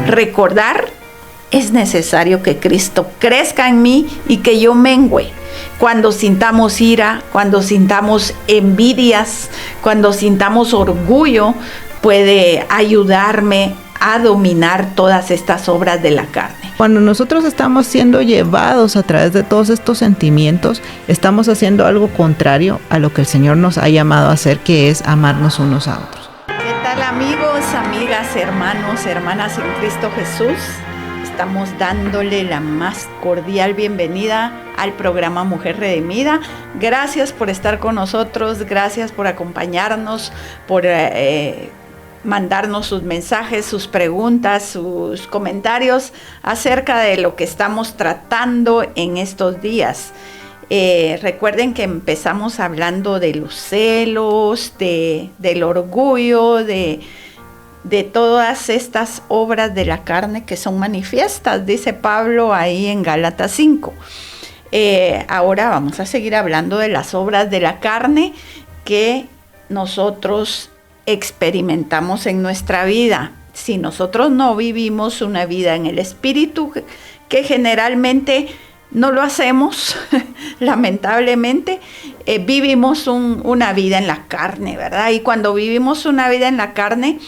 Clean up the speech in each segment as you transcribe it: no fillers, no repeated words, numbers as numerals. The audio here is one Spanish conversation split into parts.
Recordar, es necesario que Cristo crezca en mí y que yo mengüe. Cuando sintamos ira, cuando sintamos envidias, cuando sintamos orgullo, puede ayudarme a dominar todas estas obras de la carne. Cuando nosotros estamos siendo llevados a través de todos estos sentimientos, estamos haciendo algo contrario a lo que el Señor nos ha llamado a hacer, que es amarnos unos a otros. ¿Qué tal, amigos, amigas, hermanos, hermanas en Cristo Jesús? Estamos dándole la más cordial bienvenida al programa Mujer Redimida. Gracias por estar con nosotros, gracias por acompañarnos, por mandarnos sus mensajes, sus preguntas, sus comentarios acerca de lo que estamos tratando en estos días. Recuerden que empezamos hablando de los celos, del orgullo, de todas estas obras de la carne que son manifiestas, dice Pablo ahí en Gálatas 5. Ahora vamos a seguir hablando de las obras de la carne que nosotros experimentamos en nuestra vida. Si nosotros no vivimos una vida en el Espíritu, que generalmente no lo hacemos, lamentablemente, vivimos una vida en la carne, ¿verdad? Y cuando vivimos una vida en la carne,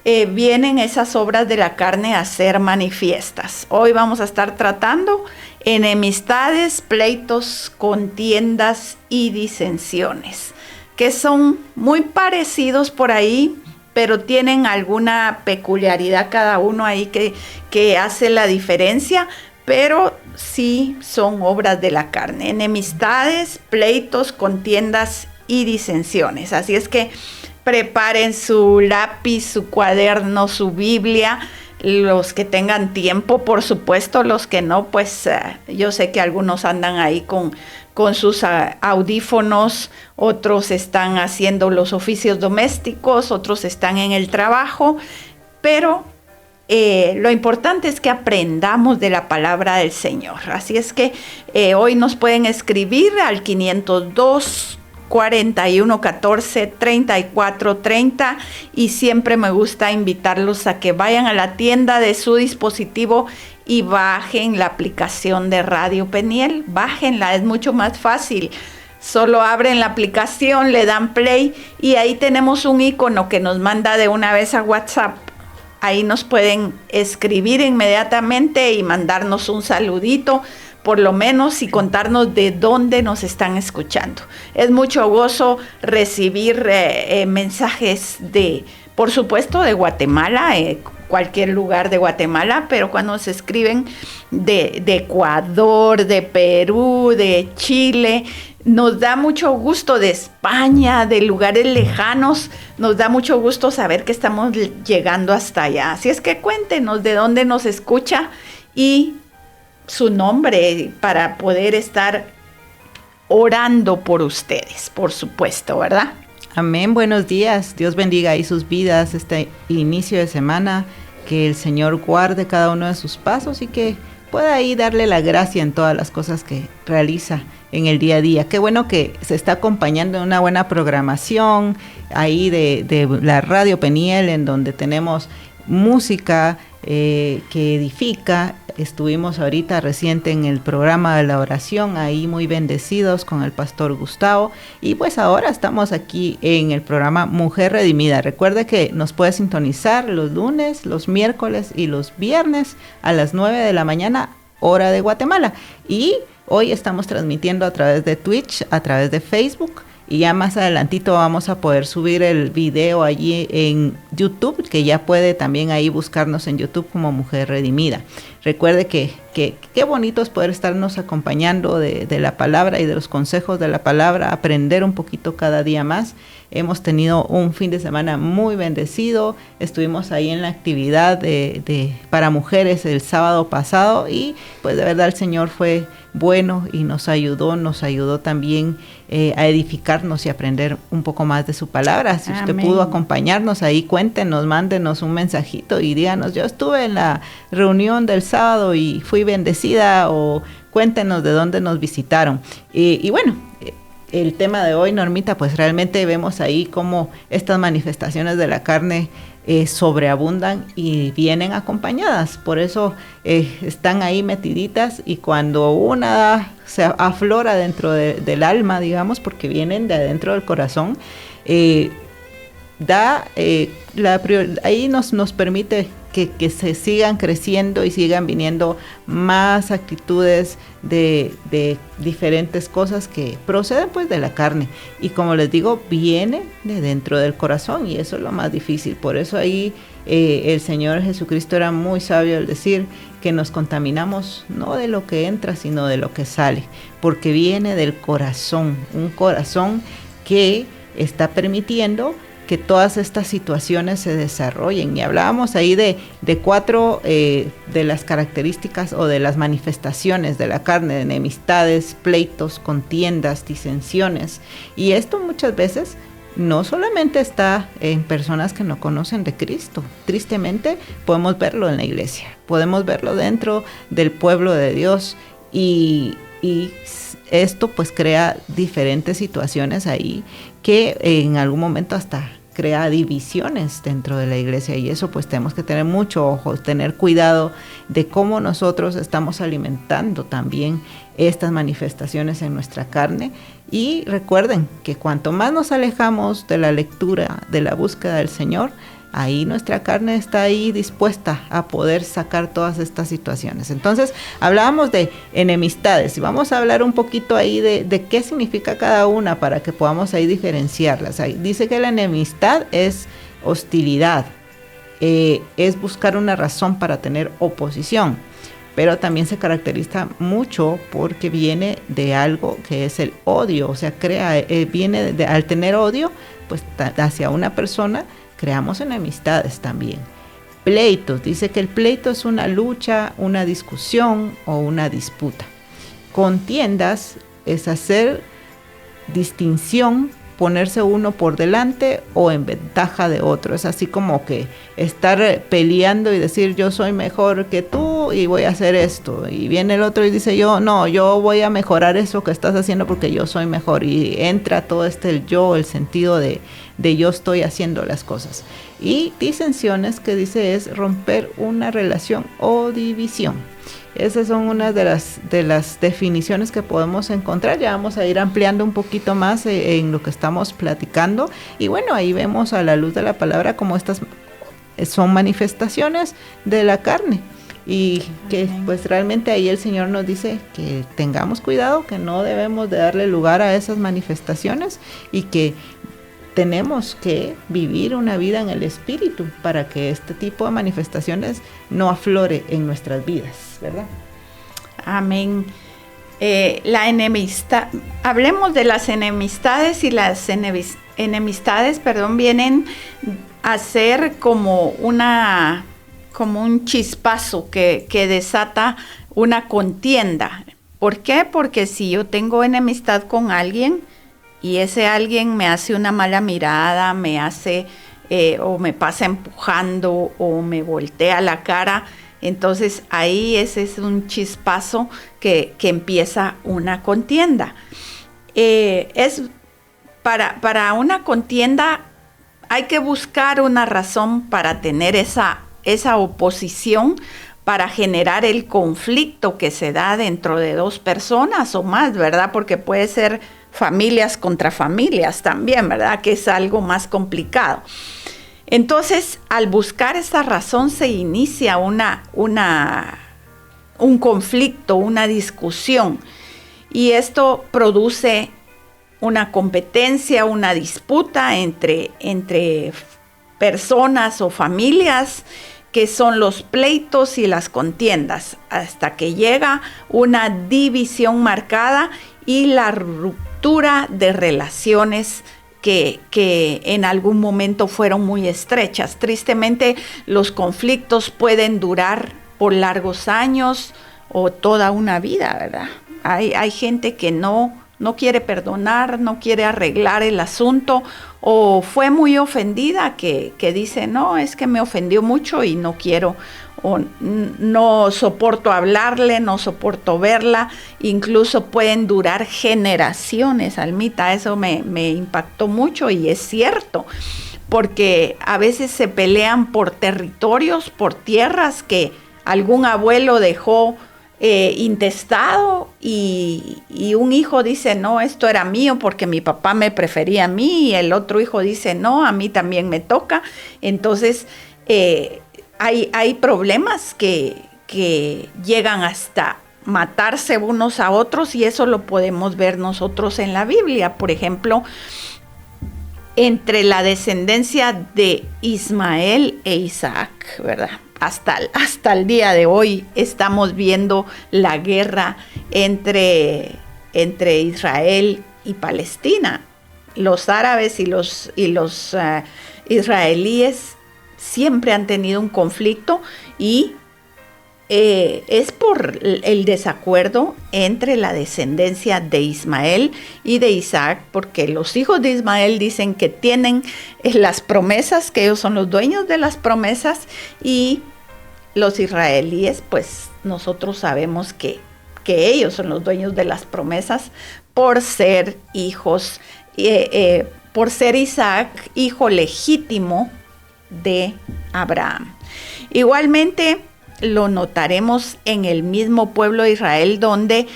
vienen esas obras de la carne a ser manifiestas. Hoy vamos a estar tratando enemistades, pleitos, contiendas y disensiones, que son muy parecidos por ahí, pero tienen alguna peculiaridad cada uno ahí que hace la diferencia, pero sí son obras de la carne. Enemistades, pleitos, contiendas y disensiones. Así es que preparen su lápiz, su cuaderno, su Biblia. Los que tengan tiempo, por supuesto, los que no, pues yo sé que algunos andan ahí con sus audífonos, otros están haciendo los oficios domésticos, otros están en el trabajo, pero lo importante es que aprendamos de la palabra del Señor. Así es que hoy nos pueden escribir al 502 41 14 34 30 y siempre me gusta invitarlos a que vayan a la tienda de su dispositivo y bajen la aplicación de Radio Peniel. Bájenla, es mucho más fácil. Solo abren la aplicación, le dan play y ahí tenemos un icono que nos manda de una vez a WhatsApp. Ahí nos pueden escribir inmediatamente y mandarnos un saludito, por lo menos, y contarnos de dónde nos están escuchando. Es mucho gozo recibir mensajes por supuesto, de Guatemala, cualquier lugar de Guatemala, pero cuando se escriben de Ecuador, de Perú, de Chile, nos da mucho gusto, de España, de lugares lejanos, nos da mucho gusto saber que estamos llegando hasta allá. Así es que cuéntenos de dónde nos escucha y su nombre para poder estar orando por ustedes, por supuesto, ¿verdad? Amén, buenos días. Dios bendiga ahí sus vidas este inicio de semana, que el Señor guarde cada uno de sus pasos y que pueda ahí darle la gracia en todas las cosas que realiza en el día a día. Qué bueno que se está acompañando de una buena programación ahí de la Radio Peniel, en donde tenemos música que edifica. Estuvimos ahorita reciente en el programa de la oración, ahí muy bendecidos con el pastor Gustavo, y pues ahora estamos aquí en el programa Mujer Redimida. Recuerde que nos puede sintonizar los lunes, los miércoles y los viernes a las 9 de la mañana, hora de Guatemala, y hoy estamos transmitiendo a través de Twitch, a través de Facebook, y ya más adelantito vamos a poder subir el video allí en YouTube, que ya puede también ahí buscarnos en YouTube como Mujer Redimida. Recuerde que qué bonito es poder estarnos acompañando de la palabra y de los consejos de la palabra, aprender un poquito cada día más. Hemos tenido un fin de semana muy bendecido, estuvimos ahí en la actividad para mujeres el sábado pasado y pues de verdad el Señor fue bueno y nos ayudó también a edificarnos y aprender un poco más de su palabra. Si usted pudo acompañarnos ahí, cuéntenos, mándenos un mensajito y díganos, yo estuve en la reunión del sábado y fui bendecida, o cuéntenos de dónde nos visitaron. Y bueno, el tema de hoy, Normita, pues realmente vemos ahí cómo estas manifestaciones de la carne sobreabundan y vienen acompañadas. Por eso están ahí metiditas, y cuando una se aflora dentro del alma, digamos, porque vienen de adentro del corazón, ahí nos permite que se sigan creciendo y sigan viniendo más actitudes de diferentes cosas que proceden pues de la carne, y como les digo, viene de dentro del corazón, y eso es lo más difícil. Por eso ahí el Señor Jesucristo era muy sabio al decir que nos contaminamos no de lo que entra, sino de lo que sale, porque viene del corazón, un corazón que está permitiendo que todas estas situaciones se desarrollen. Y hablábamos ahí de 4 de las características o de las manifestaciones de la carne: de enemistades, pleitos, contiendas, disensiones. Y esto muchas veces no solamente está en personas que no conocen de Cristo. Tristemente podemos verlo en la iglesia, podemos verlo dentro del pueblo de Dios, y esto pues crea diferentes situaciones ahí que en algún momento hasta crea divisiones dentro de la iglesia, y eso pues tenemos que tener mucho ojo, tener cuidado de cómo nosotros estamos alimentando también estas manifestaciones en nuestra carne. Y recuerden que cuanto más nos alejamos de la lectura, de la búsqueda del Señor, ahí nuestra carne está ahí dispuesta a poder sacar todas estas situaciones. Entonces hablábamos de enemistades, y vamos a hablar un poquito ahí de qué significa cada una para que podamos ahí diferenciarlas. Ahí dice que la enemistad es hostilidad, es buscar una razón para tener oposición, pero también se caracteriza mucho porque viene de algo que es el odio, o sea, viene al tener odio pues hacia una persona, creamos enemistades también. Pleitos, dice que el pleito es una lucha, una discusión o una disputa. Contiendas es hacer distinción, ponerse uno por delante o en ventaja de otro. Es así como que estar peleando y decir yo soy mejor que tú y voy a hacer esto. Y viene el otro y dice yo voy a mejorar eso que estás haciendo porque yo soy mejor. Y entra todo el sentido de yo estoy haciendo las cosas. Y disensiones, que dice es romper una relación o división. Esas son unas de las definiciones que podemos encontrar. Ya vamos a ir ampliando un poquito más en lo que estamos platicando. Y bueno, ahí vemos a la luz de la palabra cómo estas son manifestaciones de la carne. Y que pues realmente ahí el Señor nos dice que tengamos cuidado, que no debemos de darle lugar a esas manifestaciones, y que tenemos que vivir una vida en el Espíritu para que este tipo de manifestaciones no aflore en nuestras vidas, ¿verdad? Amén. La enemistad, hablemos de las enemistades, y las enemistades, vienen a ser como un chispazo que desata una contienda. ¿Por qué? Porque si yo tengo enemistad con alguien y ese alguien me hace una mala mirada, me hace o me pasa empujando o me voltea la cara, entonces ahí ese es un chispazo que empieza una contienda. Para una contienda hay que buscar una razón para tener esa oposición, para generar el conflicto que se da dentro de 2 personas o más, ¿verdad? Porque puede ser familias contra familias también, ¿verdad? Que es algo más complicado. Entonces, al buscar esa razón se inicia un conflicto, una discusión, y esto produce una competencia, una disputa entre personas o familias, que son los pleitos y las contiendas, hasta que llega una división marcada y la ruptura de relaciones que en algún momento fueron muy estrechas. Tristemente, los conflictos pueden durar por largos años o toda una vida, ¿verdad? Hay gente que no quiere perdonar, no quiere arreglar el asunto, o fue muy ofendida que dice, no, es que me ofendió mucho y no quiero, o no soporto hablarle, no soporto verla. Incluso pueden durar generaciones, Almita, eso me impactó mucho y es cierto, porque a veces se pelean por territorios, por tierras que algún abuelo dejó intestado y un hijo dice, no, esto era mío porque mi papá me prefería a mí, y el otro hijo dice, no, a mí también me toca. Entonces hay problemas que llegan hasta matarse unos a otros, y eso lo podemos ver nosotros en la Biblia. Por ejemplo, entre la descendencia de Ismael e Isaac, ¿verdad? Hasta el día de hoy estamos viendo la guerra entre Israel y Palestina. Los árabes y los israelíes siempre han tenido un conflicto, y es por el desacuerdo entre la descendencia de Ismael y de Isaac, porque los hijos de Ismael dicen que tienen las promesas, que ellos son los dueños de las promesas, y los israelíes, pues nosotros sabemos que ellos son los dueños de las promesas por ser hijos, por ser Isaac hijo legítimo de Abraham. Igualmente, lo notaremos en el mismo pueblo de Israel, donde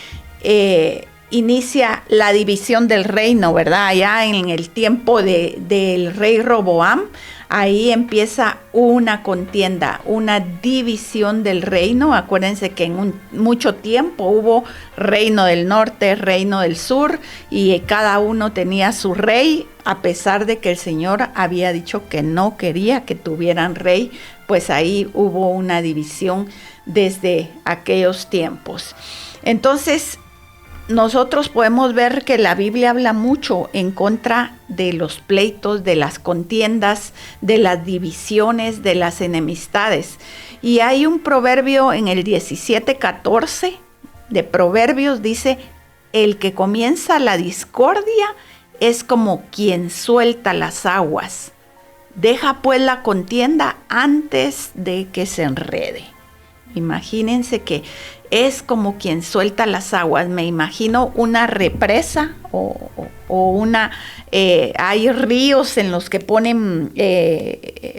inicia la división del reino, ¿verdad? Allá en el tiempo del rey Roboam, ahí empieza una contienda, una división del reino. Acuérdense que en mucho tiempo hubo reino del norte, reino del sur, y cada uno tenía su rey, a pesar de que el Señor había dicho que no quería que tuvieran rey. Pues ahí hubo una división desde aquellos tiempos. Entonces, nosotros podemos ver que la Biblia habla mucho en contra de los pleitos, de las contiendas, de las divisiones, de las enemistades. Y hay un proverbio en el 17:14 de Proverbios, dice: el que comienza la discordia es como quien suelta las aguas. Deja pues la contienda antes de que se enrede. Imagínense que es como quien suelta las aguas. Me imagino una represa o una... hay ríos en los que ponen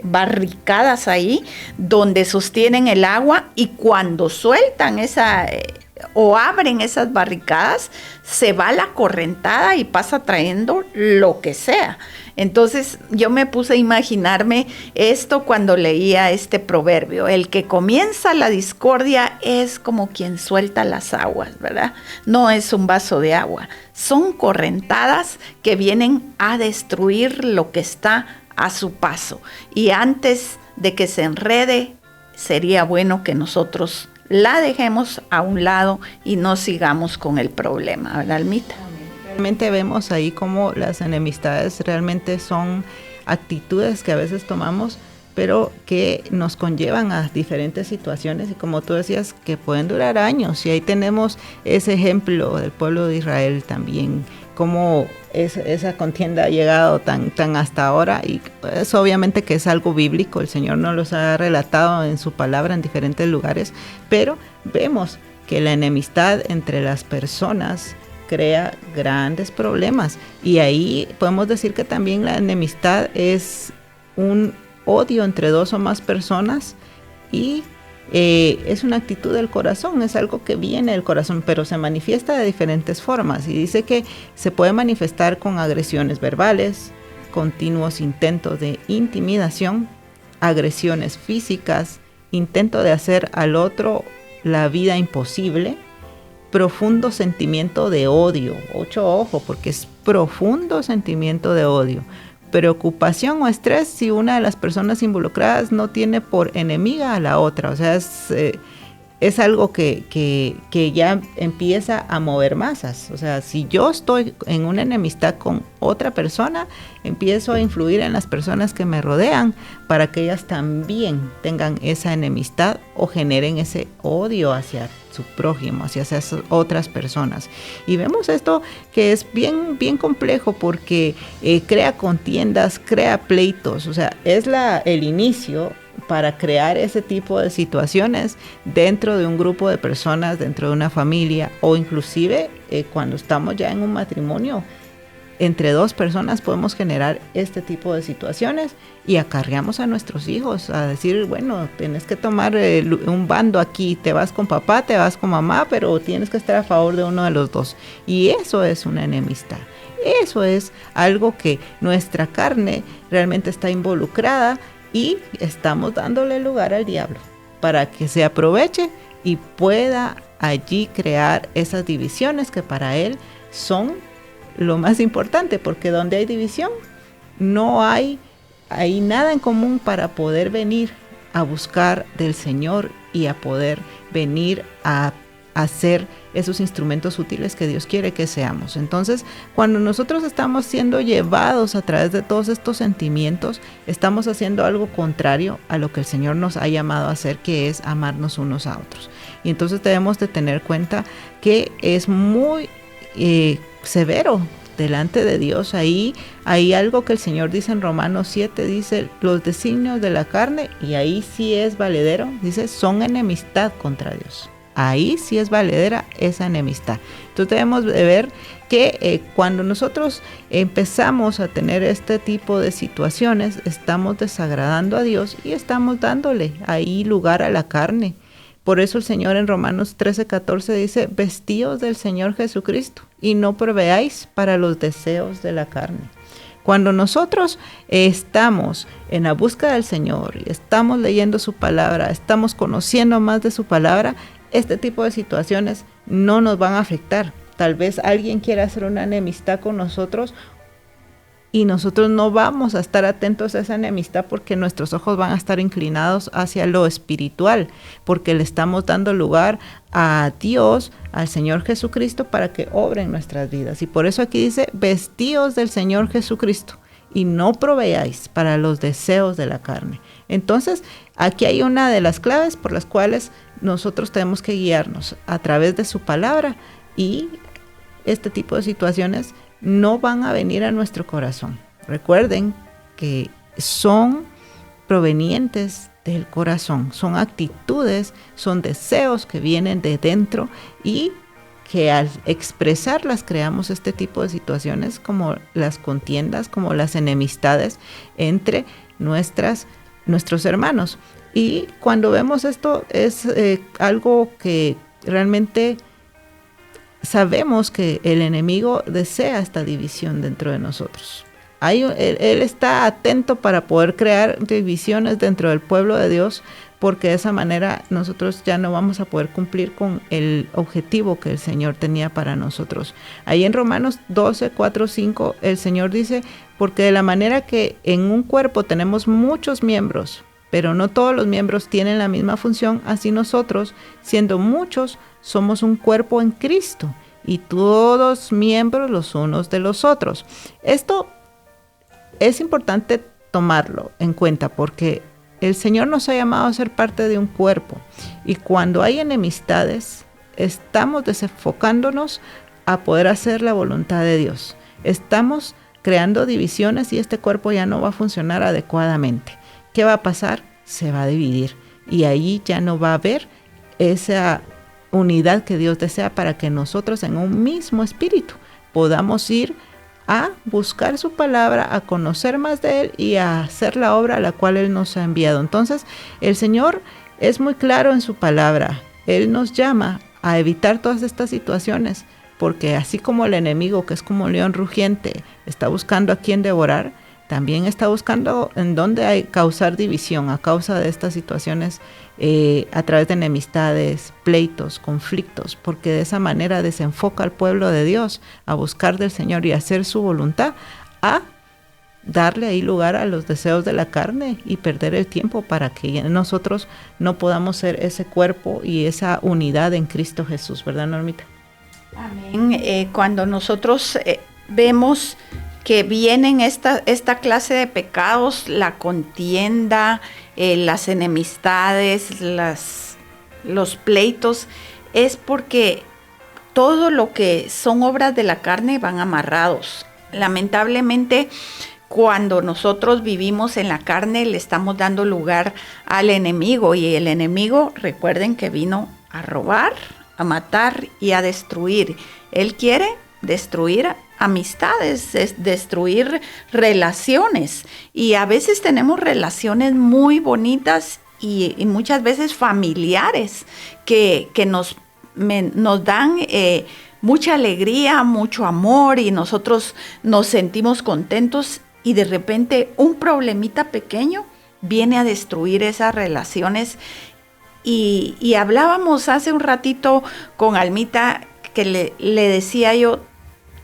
barricadas ahí, donde sostienen el agua, y cuando sueltan o abren esas barricadas, se va la correntada y pasa trayendo lo que sea. Entonces yo me puse a imaginarme esto cuando leía este proverbio: el que comienza la discordia es como quien suelta las aguas, ¿verdad? No es un vaso de agua, son correntadas que vienen a destruir lo que está a su paso, y antes de que se enrede, sería bueno que nosotros la dejemos a un lado y no sigamos con el problema, ¿verdad, Almita? Realmente vemos ahí cómo las enemistades realmente son actitudes que a veces tomamos, pero que nos conllevan a diferentes situaciones, y como tú decías, que pueden durar años. Y ahí tenemos ese ejemplo del pueblo de Israel también, cómo esa contienda ha llegado tan hasta ahora, y es obviamente que es algo bíblico. El Señor nos los ha relatado en su palabra en diferentes lugares, pero vemos que la enemistad entre las personas crea grandes problemas, y ahí podemos decir que también la enemistad es un odio entre dos o más personas, y es una actitud del corazón, es algo que viene del corazón, pero se manifiesta de diferentes formas, y dice que se puede manifestar con agresiones verbales, continuos intentos de intimidación, agresiones físicas, intento de hacer al otro la vida imposible, profundo sentimiento de odio, ojo, porque es profundo sentimiento de odio, preocupación o estrés si una de las personas involucradas no tiene por enemiga a la otra. O sea, es algo que ya empieza a mover masas. O sea, si yo estoy en una enemistad con otra persona, empiezo a influir en las personas que me rodean para que ellas también tengan esa enemistad o generen ese odio hacia su prójimo, hacia esas otras personas. Y vemos esto que es bien complejo, porque crea contiendas, crea pleitos. O sea, es el inicio para crear ese tipo de situaciones dentro de un grupo de personas, dentro de una familia, o inclusive cuando estamos ya en un matrimonio. entre dos personas podemos generar este tipo de situaciones y acarreamos a nuestros hijos a decir, bueno, tienes que tomar un bando aquí, te vas con papá, te vas con mamá, pero tienes que estar a favor de uno de los dos. Y eso es una enemistad. Eso es algo que nuestra carne realmente está involucrada y estamos dándole lugar al diablo para que se aproveche y pueda allí crear esas divisiones que para él son lo más importante, porque donde hay división no hay nada en común para poder venir a buscar del Señor y a poder venir a hacer esos instrumentos útiles que Dios quiere que seamos. Entonces, cuando nosotros estamos siendo llevados a través de todos estos sentimientos, estamos haciendo algo contrario a lo que el Señor nos ha llamado a hacer, que es amarnos unos a otros. Y entonces debemos de tener cuenta que es muy severo delante de Dios. Ahí hay algo que el Señor dice en Romanos 7, dice, los designios de la carne, y ahí sí es valedero, dice, son enemistad contra Dios. Ahí sí es valedera esa enemistad. Entonces debemos de ver que cuando nosotros empezamos a tener este tipo de situaciones, estamos desagradando a Dios y estamos dándole ahí lugar a la carne. Por eso el Señor en Romanos 13:14 dice, vestíos del Señor Jesucristo y no proveáis para los deseos de la carne. Cuando nosotros estamos en la búsqueda del Señor, estamos leyendo su palabra, estamos conociendo más de su palabra, este tipo de situaciones no nos van a afectar. Tal vez alguien quiera hacer una enemistad con nosotros y nosotros no vamos a estar atentos a esa enemistad porque nuestros ojos van a estar inclinados hacia lo espiritual, porque le estamos dando lugar a Dios, al Señor Jesucristo, para que obre en nuestras vidas. Y por eso aquí dice, vestíos del Señor Jesucristo y no proveáis para los deseos de la carne. Entonces, aquí hay una de las claves por las cuales nosotros tenemos que guiarnos a través de su palabra, y este tipo de situaciones no van a venir a nuestro corazón. Recuerden que son provenientes del corazón, son actitudes, son deseos que vienen de dentro y que al expresarlas creamos este tipo de situaciones como las contiendas, como las enemistades entre nuestros hermanos. Y cuando vemos esto es algo que realmente sabemos que el enemigo desea esta división dentro de nosotros. Él está atento para poder crear divisiones dentro del pueblo de Dios, porque de esa manera nosotros ya no vamos a poder cumplir con el objetivo que el Señor tenía para nosotros. Ahí en Romanos 12, 4, 5, el Señor dice, porque de la manera que en un cuerpo tenemos muchos miembros, pero no todos los miembros tienen la misma función, así nosotros, siendo muchos, somos un cuerpo en Cristo y todos miembros los unos de los otros. Esto es importante tomarlo en cuenta porque el Señor nos ha llamado a ser parte de un cuerpo, y cuando hay enemistades estamos desenfocándonos a poder hacer la voluntad de Dios. Estamos creando divisiones y este cuerpo ya no va a funcionar adecuadamente. ¿Qué va a pasar? Se va a dividir y ahí ya no va a haber esa unidad que Dios desea para que nosotros en un mismo espíritu podamos ir a buscar su palabra, a conocer más de Él y a hacer la obra a la cual Él nos ha enviado. Entonces, el Señor es muy claro en su palabra. Él nos llama a evitar todas estas situaciones, porque así como el enemigo, que es como un león rugiente, está buscando a quién devorar, también está buscando en dónde hay causar división a causa de estas situaciones, a través de enemistades, pleitos, conflictos, porque de esa manera desenfoca al pueblo de Dios a buscar del Señor y hacer su voluntad, a darle ahí lugar a los deseos de la carne y perder el tiempo para que nosotros no podamos ser ese cuerpo y esa unidad en Cristo Jesús, ¿verdad, Normita? Amén. Cuando nosotros vemos que vienen esta clase de pecados, la contienda, las enemistades, los pleitos, es porque todo lo que son obras de la carne van amarrados. Lamentablemente, cuando nosotros vivimos en la carne, le estamos dando lugar al enemigo, y el enemigo, recuerden que vino a robar, a matar y a destruir. Él quiere destruir amistades, destruir relaciones. Y a veces tenemos relaciones muy bonitas y muchas veces familiares que nos dan mucha alegría, mucho amor, y nosotros nos sentimos contentos, y de repente un problemita pequeño viene a destruir esas relaciones. Y hablábamos hace un ratito con Almita, que le decía yo,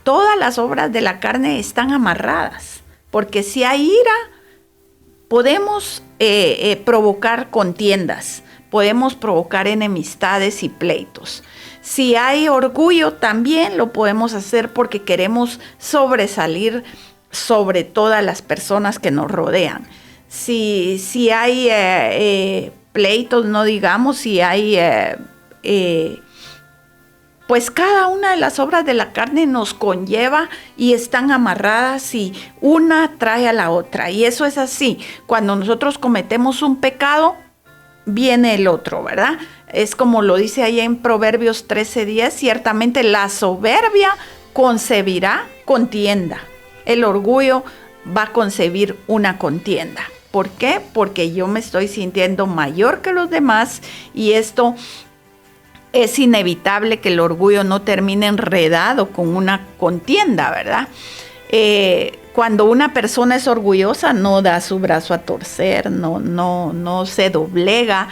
todas las obras de la carne están amarradas, porque si hay ira, podemos provocar contiendas, podemos provocar enemistades y pleitos. Si hay orgullo, también lo podemos hacer porque queremos sobresalir sobre todas las personas que nos rodean. Si hay pleitos, no digamos, si hay... pues cada una de las obras de la carne nos conlleva y están amarradas, y una trae a la otra. Y eso es así. Cuando nosotros cometemos un pecado, viene el otro, ¿verdad? Es como lo dice ahí en Proverbios 13:10, ciertamente la soberbia concebirá contienda. El orgullo va a concebir una contienda. ¿Por qué? Porque yo me estoy sintiendo mayor que los demás, y esto es inevitable que el orgullo no termine enredado con una contienda, ¿verdad? Cuando una persona es orgullosa, no da su brazo a torcer, no se doblega,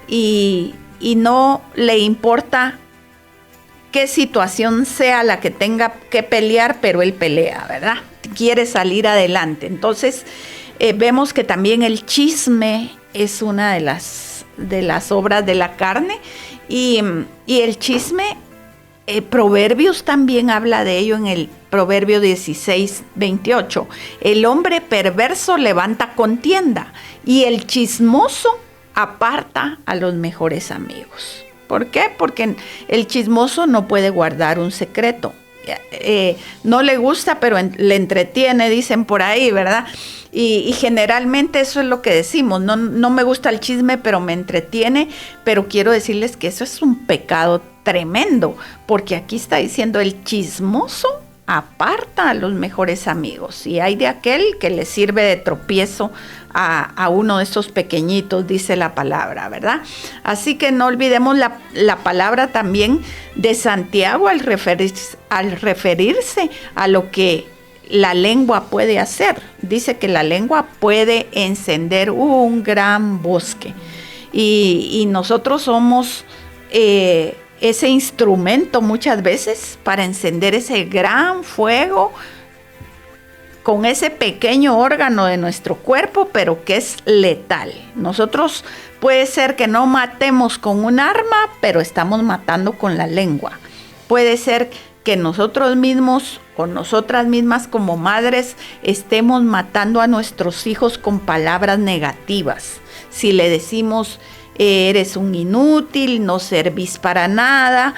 y no le importa qué situación sea la que tenga que pelear, pero él pelea, ¿verdad? Quiere salir adelante. Entonces, vemos que también el chisme es una de las obras de la carne, y el chisme, Proverbios también habla de ello en el Proverbio 16:28. El hombre perverso levanta contienda, y el chismoso aparta a los mejores amigos. ¿Por qué? Porque el chismoso no puede guardar un secreto. No le gusta, pero le entretiene, dicen por ahí, ¿verdad? Y generalmente eso es lo que decimos. No me gusta el chisme, pero me entretiene. Pero quiero decirles que eso es un pecado tremendo, porque aquí está diciendo: el chismoso aparta a los mejores amigos, y hay de aquel que le sirve de tropiezo a uno de esos pequeñitos, dice la palabra, ¿verdad? Así que no olvidemos la palabra también de Santiago al referirse a lo que la lengua puede hacer. Dice que la lengua puede encender un gran bosque, y nosotros somos ese instrumento muchas veces para encender ese gran fuego con ese pequeño órgano de nuestro cuerpo, pero que es letal. Nosotros puede ser que no matemos con un arma, pero estamos matando con la lengua. Puede ser que nosotros mismos o nosotras mismas como madres estemos matando a nuestros hijos con palabras negativas. Si le decimos: eres un inútil, no servís para nada,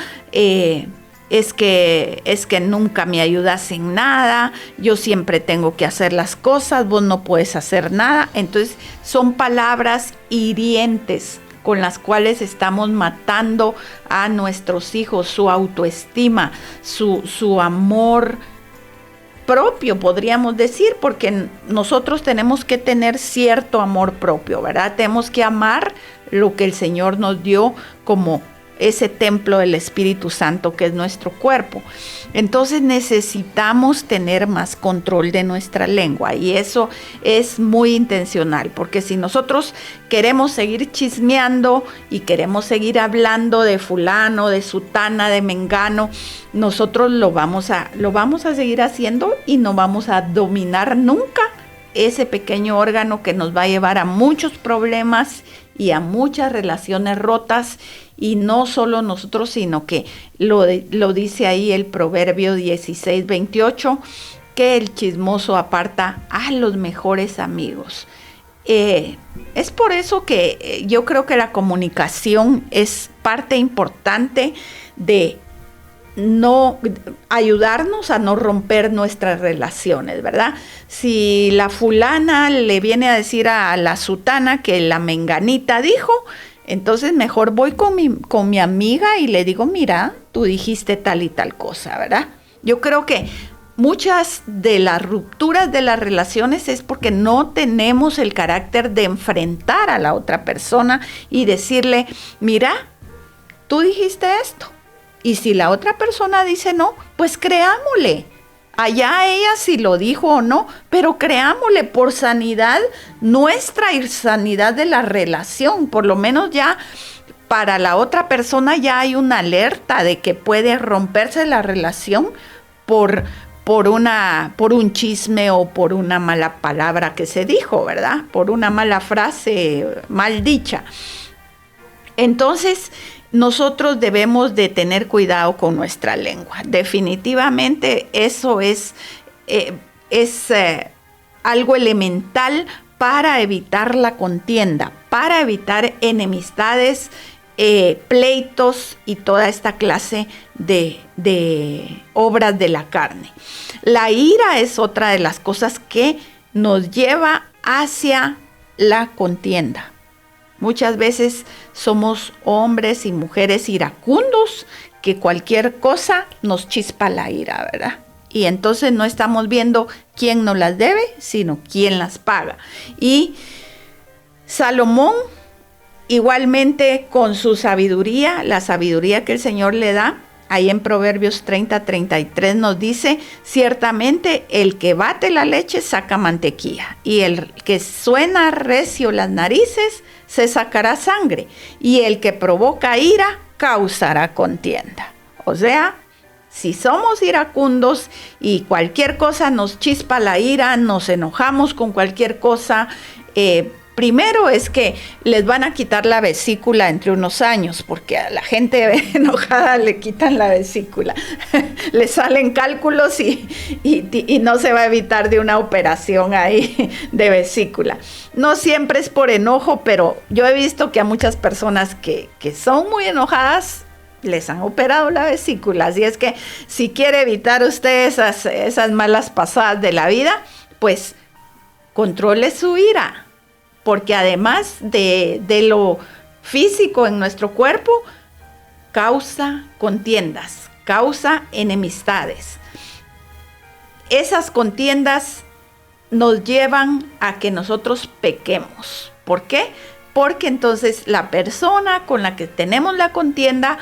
es que nunca me ayudas en nada, yo siempre tengo que hacer las cosas, vos no puedes hacer nada. Entonces son palabras hirientes con las cuales estamos matando a nuestros hijos, su autoestima, su amor propio, podríamos decir, porque nosotros tenemos que tener cierto amor propio, ¿verdad? Tenemos que amar lo que el Señor nos dio como ese templo del Espíritu Santo que es nuestro cuerpo. Entonces necesitamos tener más control de nuestra lengua, y eso es muy intencional, porque si nosotros queremos seguir chismeando y queremos seguir hablando de fulano, de sutana, de mengano, nosotros lo vamos a seguir haciendo, y no vamos a dominar nunca ese pequeño órgano que nos va a llevar a muchos problemas y a muchas relaciones rotas. Y no solo nosotros, sino que lo dice ahí el Proverbio 16:28, que el chismoso aparta a los mejores amigos. Es por eso que yo creo que la comunicación es parte importante de no ayudarnos a no romper nuestras relaciones, ¿verdad? Si la fulana le viene a decir a la sutana que la menganita dijo, entonces mejor voy con mi amiga y le digo: mira, tú dijiste tal y tal cosa, ¿verdad? Yo creo que muchas de las rupturas de las relaciones es porque no tenemos el carácter de enfrentar a la otra persona y decirle, mira, tú dijiste esto. Y si la otra persona dice no, pues creámosle. Allá ella si lo dijo o no, pero creámosle por sanidad nuestra y sanidad de la relación. Por lo menos ya para la otra persona ya hay una alerta de que puede romperse la relación por un chisme o por una mala palabra que se dijo, ¿verdad? Por una mala frase mal dicha. Entonces, nosotros debemos de tener cuidado con nuestra lengua. Definitivamente eso es algo elemental para evitar la contienda, para evitar enemistades, pleitos y toda esta clase de obras de la carne. La ira es otra de las cosas que nos lleva hacia la contienda. Muchas veces somos hombres y mujeres iracundos que cualquier cosa nos chispa la ira, ¿verdad? Y entonces no estamos viendo quién nos las debe, sino quién las paga. Y Salomón, igualmente con su sabiduría, la sabiduría que el Señor le da, ahí en Proverbios 30:33 nos dice, ciertamente el que bate la leche saca mantequilla, y el que suena recio las narices se sacará sangre, y el que provoca ira causará contienda. O sea, si somos iracundos y cualquier cosa nos chispa la ira, nos enojamos con cualquier cosa, primero es que les van a quitar la vesícula entre unos años, porque a la gente enojada le quitan la vesícula. Le salen cálculos y no se va a evitar de una operación ahí de vesícula. No siempre es por enojo, pero yo he visto que a muchas personas que son muy enojadas les han operado la vesícula. Así es que si quiere evitar usted esas malas pasadas de la vida, pues controle su ira. Porque además de lo físico en nuestro cuerpo, causa contiendas, causa enemistades. Esas contiendas nos llevan a que nosotros pequemos. ¿Por qué? Porque entonces la persona con la que tenemos la contienda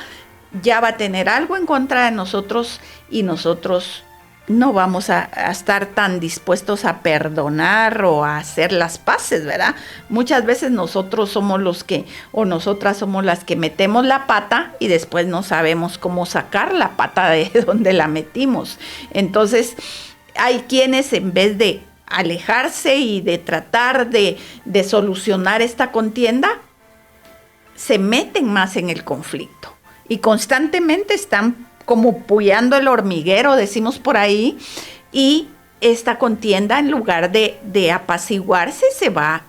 ya va a tener algo en contra de nosotros y nosotros no vamos a estar tan dispuestos a perdonar o a hacer las paces, ¿verdad? Muchas veces nosotros somos los que, o nosotras somos las que metemos la pata y después no sabemos cómo sacar la pata de donde la metimos. Entonces, hay quienes en vez de alejarse y de tratar de solucionar esta contienda, se meten más en el conflicto y constantemente están como puyando el hormiguero, decimos por ahí, y esta contienda en lugar de apaciguarse se va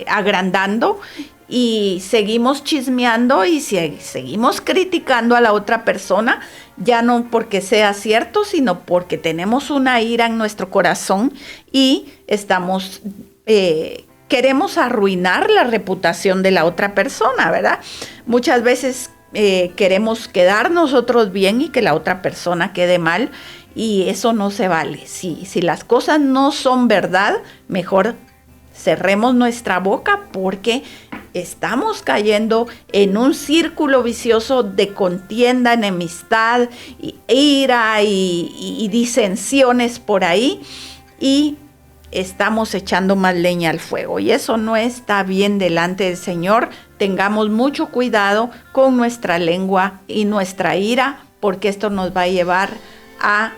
agrandando y seguimos chismeando y seguimos criticando a la otra persona, ya no porque sea cierto, sino porque tenemos una ira en nuestro corazón y estamos queremos arruinar la reputación de la otra persona, ¿verdad? Muchas veces queremos quedar nosotros bien y que la otra persona quede mal, y eso no se vale. Si las cosas no son verdad, mejor cerremos nuestra boca, porque estamos cayendo en un círculo vicioso de contienda, enemistad, ira y disensiones por ahí, y estamos echando más leña al fuego, y eso no está bien delante del Señor. Tengamos mucho cuidado con nuestra lengua y nuestra ira, porque esto nos va a llevar a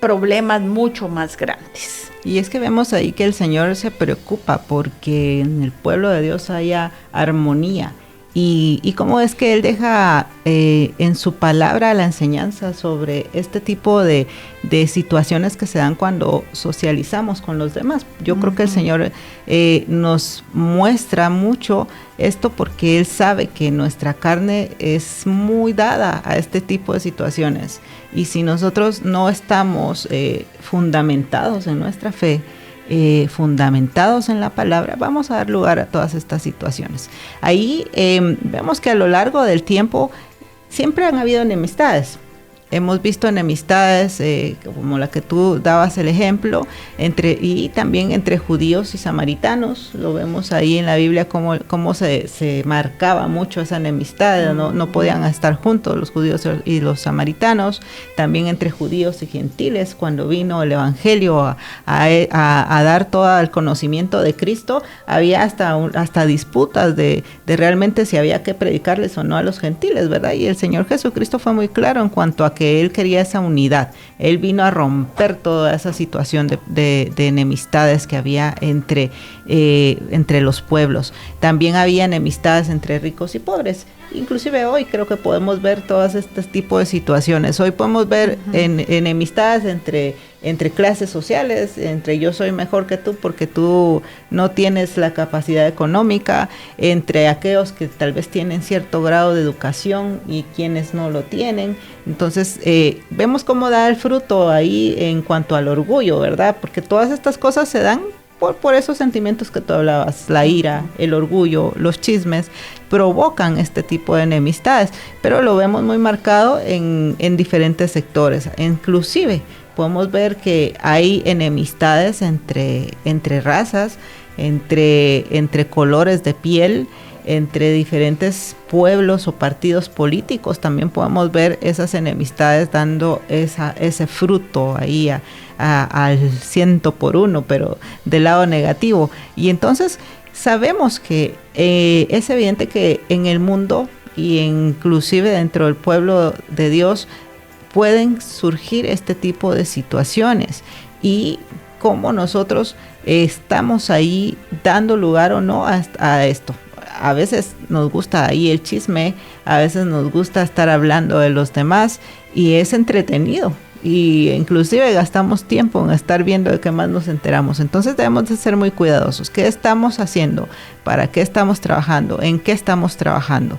problemas mucho más grandes. Y es que vemos ahí que el Señor se preocupa porque en el pueblo de Dios haya armonía. Y cómo es que Él deja en su palabra la enseñanza sobre este tipo de situaciones que se dan cuando socializamos con los demás. Yo creo que el Señor nos muestra mucho esto porque Él sabe que nuestra carne es muy dada a este tipo de situaciones. Y si nosotros no estamos fundamentados en nuestra fe, fundamentados en la palabra, vamos a dar lugar a todas estas situaciones. Ahí vemos que a lo largo del tiempo siempre han habido enemistades. hemos visto enemistades como la que tú dabas el ejemplo, y también entre judíos y samaritanos. Lo vemos ahí en la Biblia cómo se marcaba mucho esa enemistad, no podían estar juntos los judíos y los samaritanos. También entre judíos y gentiles, cuando vino el Evangelio a dar todo el conocimiento de Cristo, había hasta disputas de realmente si había que predicarles o no a los gentiles, ¿verdad? Y el Señor Jesucristo fue muy claro en cuanto a que Él quería esa unidad. Él vino a romper toda esa situación de enemistades que había entre los pueblos. También había enemistades entre ricos y pobres. Inclusive hoy creo que podemos ver todos estos tipos de situaciones. Hoy podemos ver enemistades entre clases sociales, entre yo soy mejor que tú porque tú no tienes la capacidad económica, entre aquellos que tal vez tienen cierto grado de educación y quienes no lo tienen. Entonces vemos cómo da el fruto ahí en cuanto al orgullo, ¿verdad? Porque todas estas cosas se dan por esos sentimientos que tú hablabas, la ira, el orgullo, los chismes, provocan este tipo de enemistades, pero lo vemos muy marcado en diferentes sectores. Inclusive podemos ver que hay enemistades entre razas, entre colores de piel, entre diferentes pueblos o partidos políticos. También podemos ver esas enemistades dando ese fruto ahí al 100%, pero del lado negativo. Y entonces sabemos que es evidente que en el mundo y inclusive dentro del pueblo de Dios pueden surgir este tipo de situaciones, y cómo nosotros estamos ahí dando lugar o no a esto. A veces nos gusta ahí el chisme, a veces nos gusta estar hablando de los demás y es entretenido, y inclusive gastamos tiempo en estar viendo de qué más nos enteramos. Entonces debemos de ser muy cuidadosos. ¿Qué estamos haciendo? ¿Para qué estamos trabajando? ¿En qué estamos trabajando?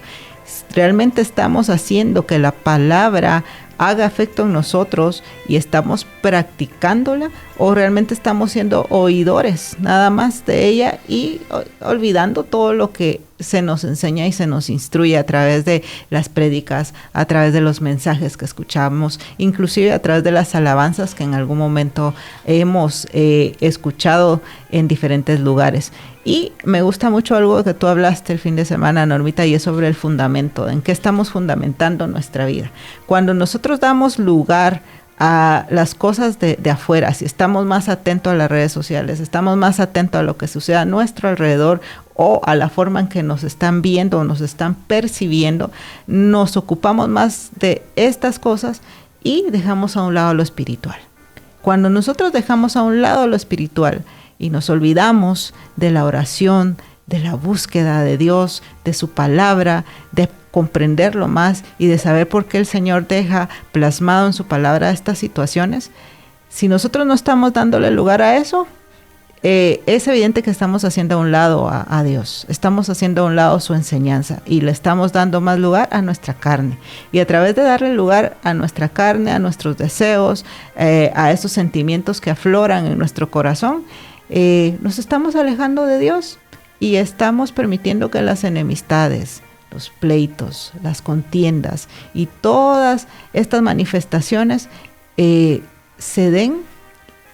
¿Realmente estamos haciendo que la palabra haga efecto en nosotros y estamos practicándola, o realmente estamos siendo oidores nada más de ella y olvidando todo lo que se nos enseña y se nos instruye a través de las prédicas, a través de los mensajes que escuchamos, inclusive a través de las alabanzas que en algún momento hemos escuchado en diferentes lugares? Y me gusta mucho algo que tú hablaste el fin de semana, Normita, y es sobre el fundamento, en qué estamos fundamentando nuestra vida. Cuando nosotros damos lugar a las cosas de afuera, si estamos más atentos a las redes sociales, estamos más atentos a lo que sucede a nuestro alrededor o a la forma en que nos están viendo o nos están percibiendo, nos ocupamos más de estas cosas y dejamos a un lado lo espiritual. Cuando nosotros dejamos a un lado lo espiritual y nos olvidamos de la oración, de la búsqueda de Dios, de su palabra, de comprenderlo más y de saber por qué el Señor deja plasmado en su palabra estas situaciones, si nosotros no estamos dándole lugar a eso, es evidente que estamos haciendo a un lado a Dios, estamos haciendo a un lado su enseñanza y le estamos dando más lugar a nuestra carne. Y a través de darle lugar a nuestra carne, a nuestros deseos, a esos sentimientos que afloran en nuestro corazón, nos estamos alejando de Dios y estamos permitiendo que las enemistades, los pleitos, las contiendas y todas estas manifestaciones se den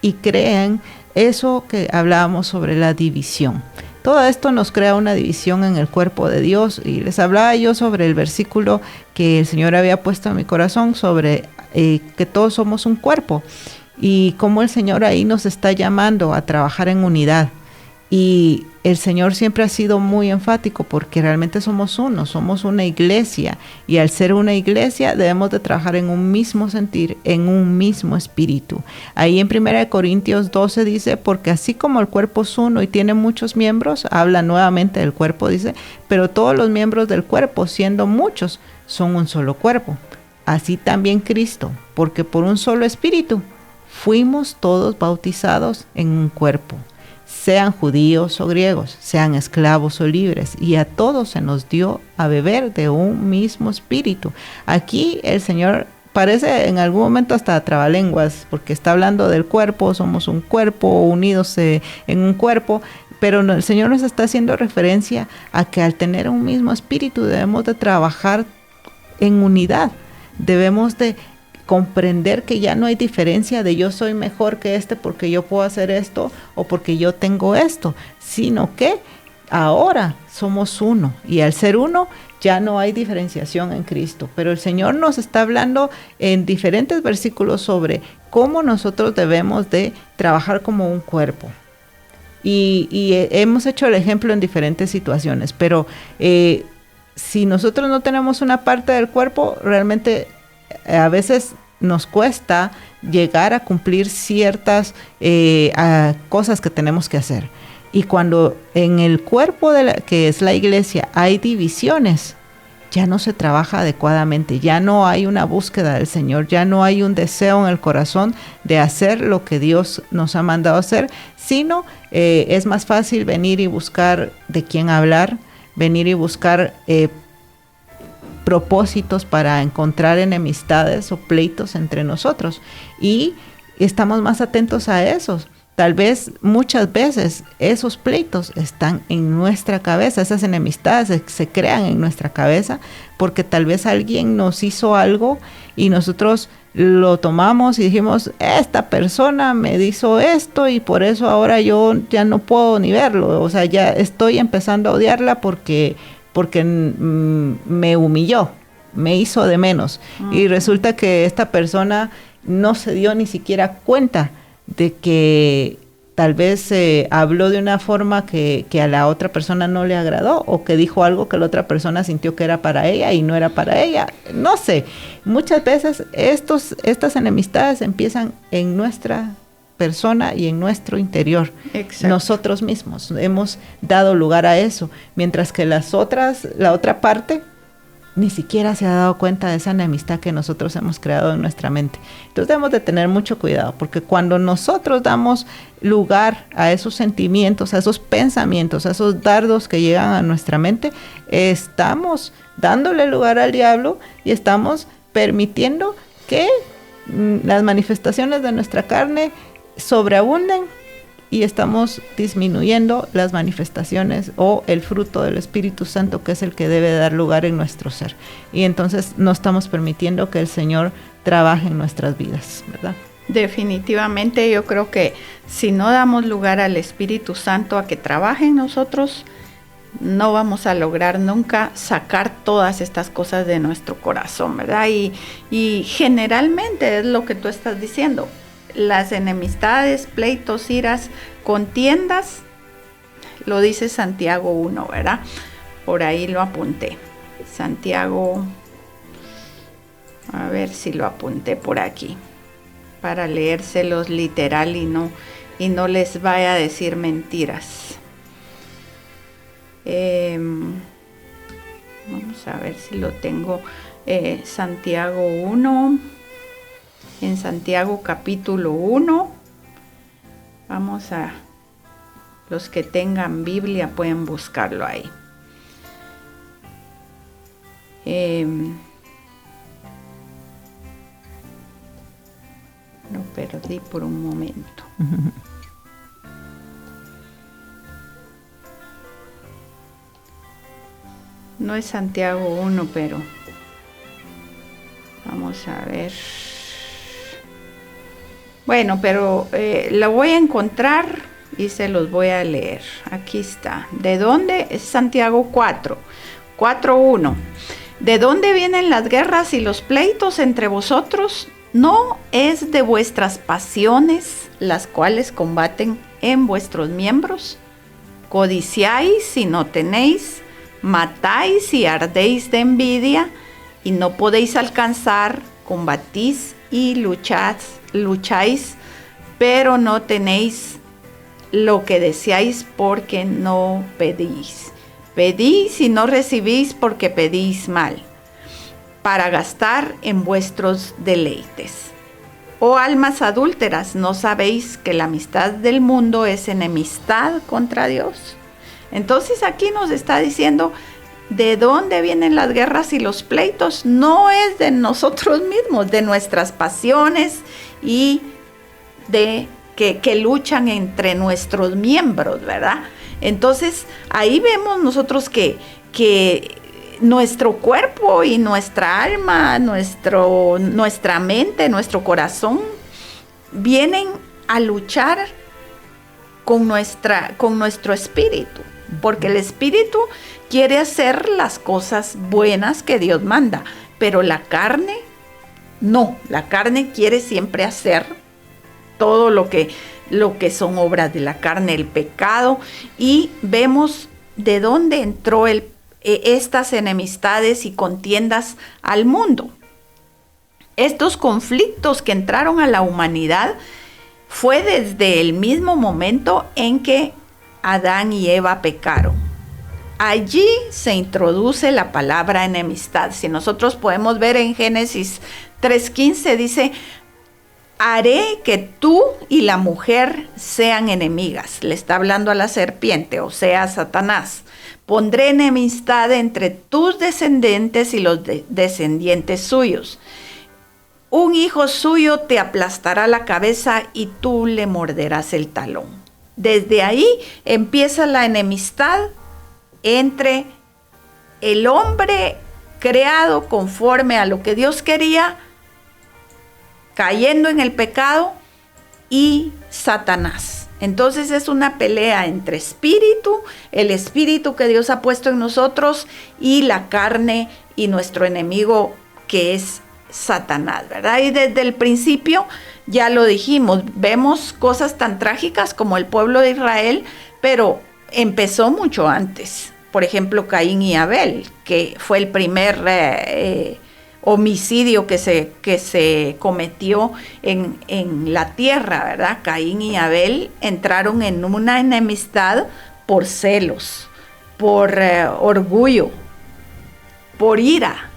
y crean eso que hablábamos sobre la división. Todo esto nos crea una división en el cuerpo de Dios, y les hablaba yo sobre el versículo que el Señor había puesto en mi corazón sobre que todos somos un cuerpo y cómo el Señor ahí nos está llamando a trabajar en unidad. Y el Señor siempre ha sido muy enfático porque realmente somos uno, somos una iglesia, y al ser una iglesia debemos de trabajar en un mismo sentir, en un mismo espíritu. Ahí en 1 Corintios 12 dice, porque así como el cuerpo es uno y tiene muchos miembros, habla nuevamente del cuerpo, dice, pero todos los miembros del cuerpo, siendo muchos, son un solo cuerpo. Así también Cristo, porque por un solo espíritu fuimos todos bautizados en un cuerpo, sean judíos o griegos, sean esclavos o libres, y a todos se nos dio a beber de un mismo espíritu. Aquí el Señor parece en algún momento hasta trabalenguas, porque está hablando del cuerpo, somos un cuerpo, unidos en un cuerpo, pero el Señor nos está haciendo referencia a que al tener un mismo espíritu debemos de trabajar en unidad, debemos de comprender que ya no hay diferencia de yo soy mejor que este porque yo puedo hacer esto o porque yo tengo esto, sino que ahora somos uno, y al ser uno ya no hay diferenciación en Cristo. Pero el Señor nos está hablando en diferentes versículos sobre cómo nosotros debemos de trabajar como un cuerpo. Y hemos hecho el ejemplo en diferentes situaciones, pero si nosotros no tenemos una parte del cuerpo, realmente a veces nos cuesta llegar a cumplir ciertas cosas que tenemos que hacer. Y cuando en el cuerpo que es la iglesia hay divisiones, ya no se trabaja adecuadamente, ya no hay una búsqueda del Señor, ya no hay un deseo en el corazón de hacer lo que Dios nos ha mandado hacer, sino es más fácil venir y buscar de quién hablar, venir y buscar propósitos para encontrar enemistades o pleitos entre nosotros, y estamos más atentos a esos. Tal vez muchas veces esos pleitos están en nuestra cabeza, esas enemistades se crean en nuestra cabeza porque tal vez alguien nos hizo algo y nosotros lo tomamos y dijimos, esta persona me hizo esto y por eso ahora yo ya no puedo ni verlo, o sea, ya estoy empezando a odiarla porque me humilló, me hizo de menos. Y resulta que esta persona no se dio ni siquiera cuenta de que tal vez habló de una forma que a la otra persona no le agradó, o que dijo algo que la otra persona sintió que era para ella y no era para ella. No sé, muchas veces estas enemistades empiezan en nuestra persona y en nuestro interior. Exacto. Nosotros mismos hemos dado lugar a eso, mientras que la otra parte ni siquiera se ha dado cuenta de esa enemistad que nosotros hemos creado en nuestra mente. Entonces debemos de tener mucho cuidado, porque cuando nosotros damos lugar a esos sentimientos, a esos pensamientos, a esos dardos que llegan a nuestra mente, estamos dándole lugar al diablo y estamos permitiendo que las manifestaciones de nuestra carne sobreabunden, y estamos disminuyendo las manifestaciones o el fruto del Espíritu Santo, que es el que debe dar lugar en nuestro ser. Y entonces no estamos permitiendo que el Señor trabaje en nuestras vidas, ¿verdad? Definitivamente yo creo que si no damos lugar al Espíritu Santo a que trabaje en nosotros, no vamos a lograr nunca sacar todas estas cosas de nuestro corazón, ¿verdad? Y generalmente es lo que tú estás diciendo. Las enemistades, pleitos, iras, contiendas, lo dice Santiago 1, ¿verdad? Por ahí lo apunté. Santiago, a ver si lo apunté por aquí, para leérselos literal y no les vaya a decir mentiras. Vamos a ver si lo tengo. Santiago 1. En Santiago capítulo 1, los que tengan Biblia pueden buscarlo ahí. Lo perdí por un momento. No es Santiago 1, pero vamos a ver. Bueno, pero lo voy a encontrar y se los voy a leer. Aquí está. ¿De dónde? Es Santiago 4:1. ¿De dónde vienen las guerras y los pleitos entre vosotros? ¿No es de vuestras pasiones las cuales combaten en vuestros miembros? Codiciáis y no tenéis, matáis y ardéis de envidia y no podéis alcanzar, combatís y lucháis, pero no tenéis lo que deseáis porque no pedís. Pedís y no recibís porque pedís mal, para gastar en vuestros deleites. Oh almas adúlteras, ¿no sabéis que la amistad del mundo es enemistad contra Dios? Entonces aquí nos está diciendo de dónde vienen las guerras y los pleitos. No es de nosotros mismos, de nuestras pasiones y de que luchan entre nuestros miembros, ¿verdad? Entonces ahí vemos nosotros que nuestro cuerpo y nuestra alma, nuestra mente, nuestro corazón, vienen a luchar con nuestro espíritu, porque el espíritu quiere hacer las cosas buenas que Dios manda, pero la carne no, la carne quiere siempre hacer todo lo que son obras de la carne, el pecado, y vemos de dónde entró estas enemistades y contiendas al mundo. Estos conflictos que entraron a la humanidad fue desde el mismo momento en que Adán y Eva pecaron. Allí se introduce la palabra enemistad. Si nosotros podemos ver en Génesis 3:15, dice: haré que tú y la mujer sean enemigas. Le está hablando a la serpiente, o sea, a Satanás. Pondré enemistad entre tus descendientes y los descendientes suyos. Un hijo suyo te aplastará la cabeza y tú le morderás el talón. Desde ahí empieza la enemistad entre el hombre creado conforme a lo que Dios quería, cayendo en el pecado, y Satanás. Entonces es una pelea entre el espíritu que Dios ha puesto en nosotros, y la carne y nuestro enemigo, que es Satanás, ¿verdad? Y desde el principio, ya lo dijimos, vemos cosas tan trágicas como el pueblo de Israel, pero empezó mucho antes. Por ejemplo, Caín y Abel, que fue el primer homicidio que se cometió en la tierra, ¿verdad? Caín y Abel entraron en una enemistad por celos, por orgullo, por ira.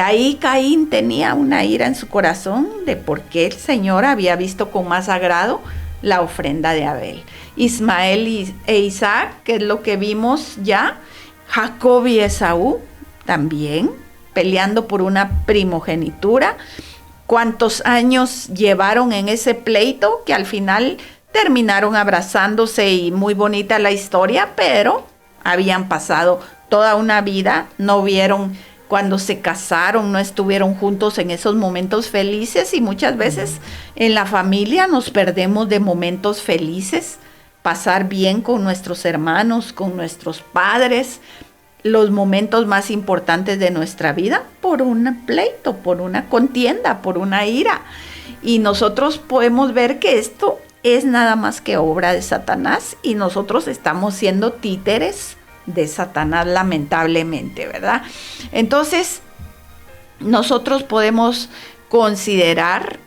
Ahí Caín tenía una ira en su corazón de por qué el Señor había visto con más agrado la ofrenda de Abel. Ismael e Isaac, que es lo que vimos ya. Jacob y Esaú también, peleando por una primogenitura. ¿Cuántos años llevaron en ese pleito? Que al final terminaron abrazándose, y muy bonita la historia, pero habían pasado toda una vida, no vieron cuando se casaron, no estuvieron juntos en esos momentos felices, y muchas veces en la familia nos perdemos de momentos felices, pasar bien con nuestros hermanos, con nuestros padres, los momentos más importantes de nuestra vida, por un pleito, por una contienda, por una ira. Y nosotros podemos ver que esto es nada más que obra de Satanás, y nosotros estamos siendo títeres de Satanás, lamentablemente, ¿verdad? Entonces, nosotros podemos considerar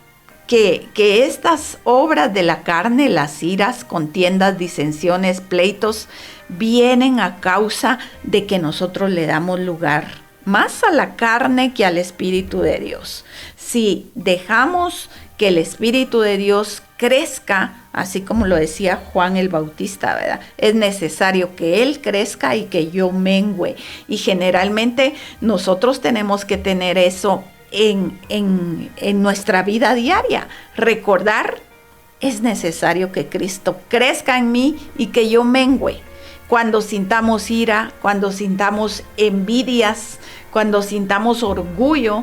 que estas obras de la carne, las iras, contiendas, disensiones, pleitos, vienen a causa de que nosotros le damos lugar más a la carne que al Espíritu de Dios. Si dejamos que el Espíritu de Dios crezca, así como lo decía Juan el Bautista, ¿verdad? Es necesario que Él crezca y que yo mengüe. Y generalmente nosotros tenemos que tener eso en nuestra vida diaria. Recordar, es necesario que Cristo crezca en mí y que yo mengüe. Cuando sintamos ira, cuando sintamos envidias, cuando sintamos orgullo,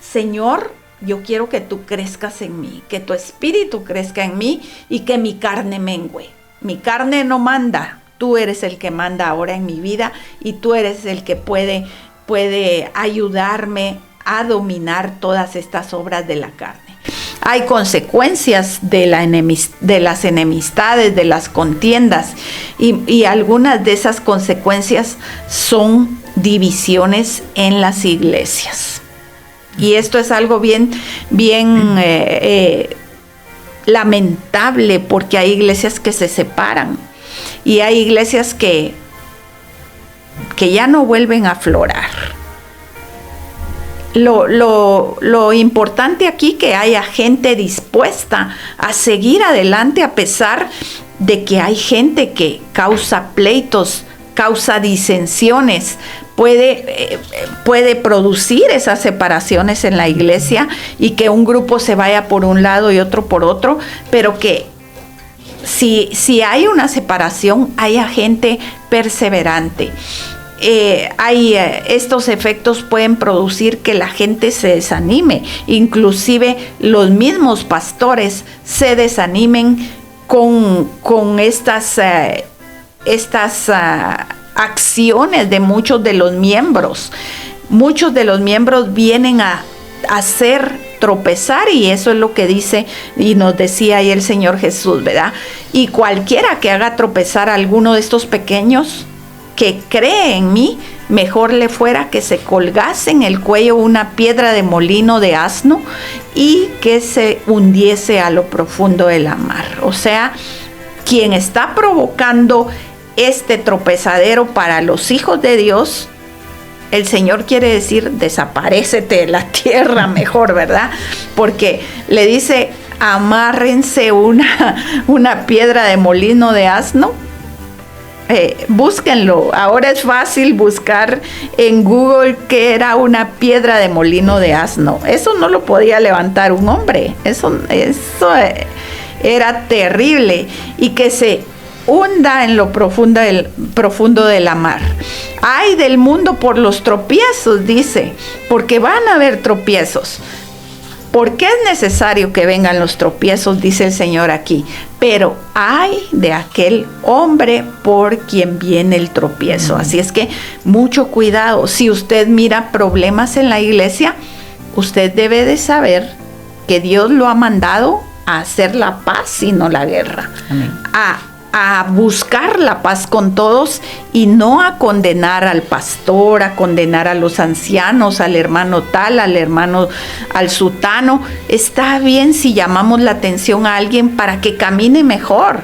Señor, yo quiero que tú crezcas en mí, que tu espíritu crezca en mí y que mi carne mengüe. Mi carne no manda, tú eres el que manda ahora en mi vida, y tú eres el que puede ayudarme a dominar todas estas obras de la carne. Hay consecuencias de las enemistades, de las contiendas, y algunas de esas consecuencias son divisiones en las iglesias. Y esto es algo bien lamentable, porque hay iglesias que se separan y hay iglesias que ya no vuelven a aflorar. Lo importante aquí, que haya gente dispuesta a seguir adelante a pesar de que hay gente que causa pleitos, causa disensiones, puede producir esas separaciones en la iglesia, y que un grupo se vaya por un lado y otro por otro, pero que si hay una separación, haya gente perseverante. estos efectos pueden producir que la gente se desanime, inclusive los mismos pastores se desanimen con estas acciones de muchos de los miembros. Muchos de los miembros vienen a hacer tropezar, y eso es lo que dice y nos decía ahí el Señor Jesús, ¿verdad? Y cualquiera que haga tropezar a alguno de estos pequeños que cree en mí, mejor le fuera que se colgase en el cuello una piedra de molino de asno y que se hundiese a lo profundo de la mar. O sea, quien está provocando este tropezadero para los hijos de Dios, el Señor quiere decir, desaparécete de la tierra mejor, ¿verdad? Porque le dice, amárrense una piedra de molino de asno. Búsquenlo, ahora es fácil buscar en Google qué era una piedra de molino de asno. Eso no lo podía levantar un hombre, eso era terrible, y que se hunda en lo profundo de la mar. Ay del mundo por los tropiezos, dice, porque van a haber tropiezos. ¿Por qué es necesario que vengan los tropiezos? Dice el Señor aquí. Pero ay de aquel hombre por quien viene el tropiezo. Así es que mucho cuidado. Si usted mira problemas en la iglesia, usted debe de saber que Dios lo ha mandado a hacer la paz y no la guerra. Amén. A buscar la paz con todos y no a condenar al pastor, a condenar a los ancianos, al hermano tal, al sutano. Está bien si llamamos la atención a alguien para que camine mejor,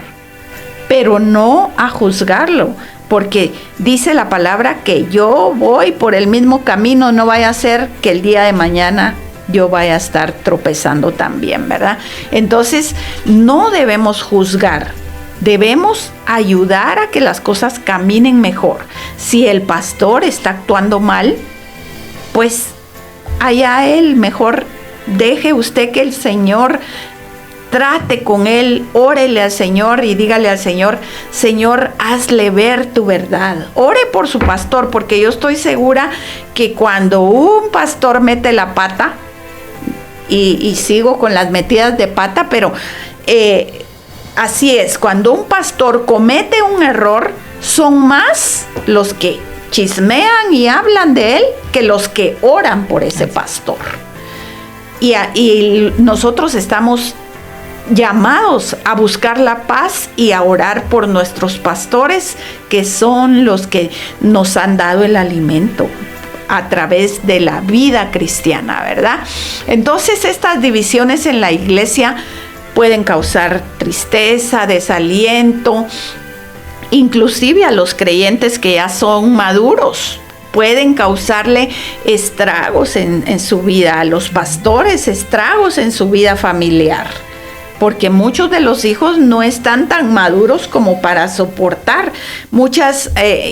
pero no a juzgarlo, porque dice la palabra que yo voy por el mismo camino, no vaya a ser que el día de mañana yo vaya a estar tropezando también, ¿verdad? Entonces, no debemos juzgar. Debemos ayudar a que las cosas caminen mejor. Si el pastor está actuando mal, pues allá él, mejor deje usted que el Señor trate con él, órele al Señor y dígale al Señor, Señor, hazle ver tu verdad. Ore por su pastor, porque yo estoy segura que cuando un pastor mete la pata, y sigo con las metidas de pata, pero así es, cuando un pastor comete un error, son más los que chismean y hablan de él que los que oran por ese pastor. Y nosotros estamos llamados a buscar la paz y a orar por nuestros pastores, que son los que nos han dado el alimento a través de la vida cristiana, ¿verdad? Entonces, estas divisiones en la iglesia pueden causar tristeza, desaliento, inclusive a los creyentes que ya son maduros. Pueden causarle estragos en su vida, a los pastores estragos en su vida familiar, porque muchos de los hijos no están tan maduros como para soportar.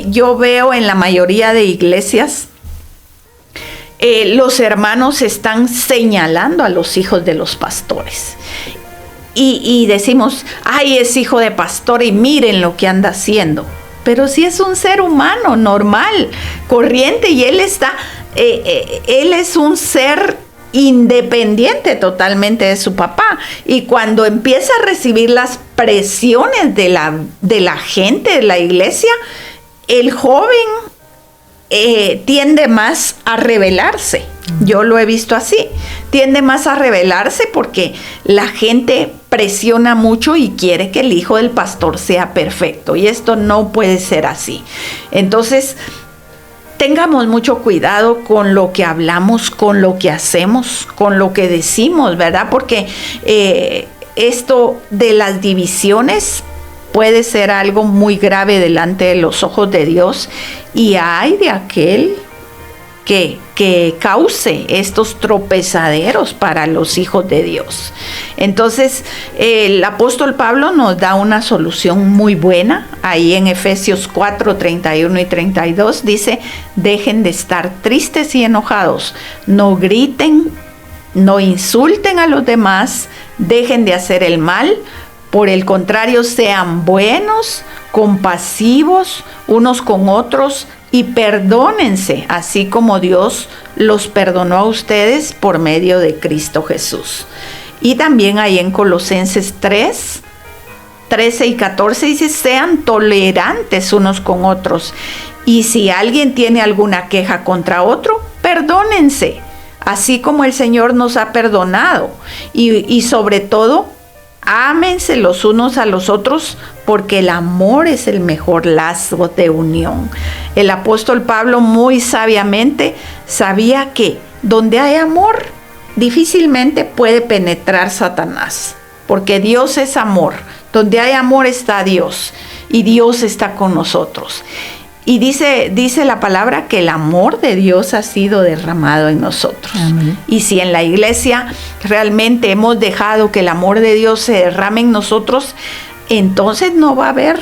Yo veo en la mayoría de iglesias, los hermanos están señalando a los hijos de los pastores. Y decimos, ay, es hijo de pastor y miren lo que anda haciendo. Pero si es un ser humano normal, corriente, y él es un ser independiente totalmente de su papá. Y cuando empieza a recibir las presiones de la gente de la iglesia, el joven tiende más a rebelarse. Yo lo he visto así, tiende más a rebelarse porque la gente presiona mucho y quiere que el hijo del pastor sea perfecto, y esto no puede ser así. Entonces, tengamos mucho cuidado con lo que hablamos, con lo que hacemos, con lo que decimos, ¿verdad? Porque esto de las divisiones puede ser algo muy grave delante de los ojos de Dios, y hay de aquel que cause estos tropezaderos para los hijos de Dios. Entonces, el apóstol Pablo nos da una solución muy buena. Ahí en Efesios 4, 31 y 32 dice, dejen de estar tristes y enojados, no griten, no insulten a los demás, dejen de hacer el mal. Por el contrario, sean buenos, compasivos unos con otros y perdónense, así como Dios los perdonó a ustedes por medio de Cristo Jesús. Y también ahí en Colosenses 3, 13 y 14 dice, sean tolerantes unos con otros. Y si alguien tiene alguna queja contra otro, perdónense, así como el Señor nos ha perdonado. Y sobre todo, ámense los unos a los otros, porque el amor es el mejor lazo de unión. El apóstol Pablo muy sabiamente sabía que donde hay amor, difícilmente puede penetrar Satanás, porque Dios es amor. Donde hay amor está Dios, y Dios está con nosotros. Y dice la palabra que el amor de Dios ha sido derramado en nosotros. Amén. Y si en la iglesia realmente hemos dejado que el amor de Dios se derrame en nosotros, entonces no va a haber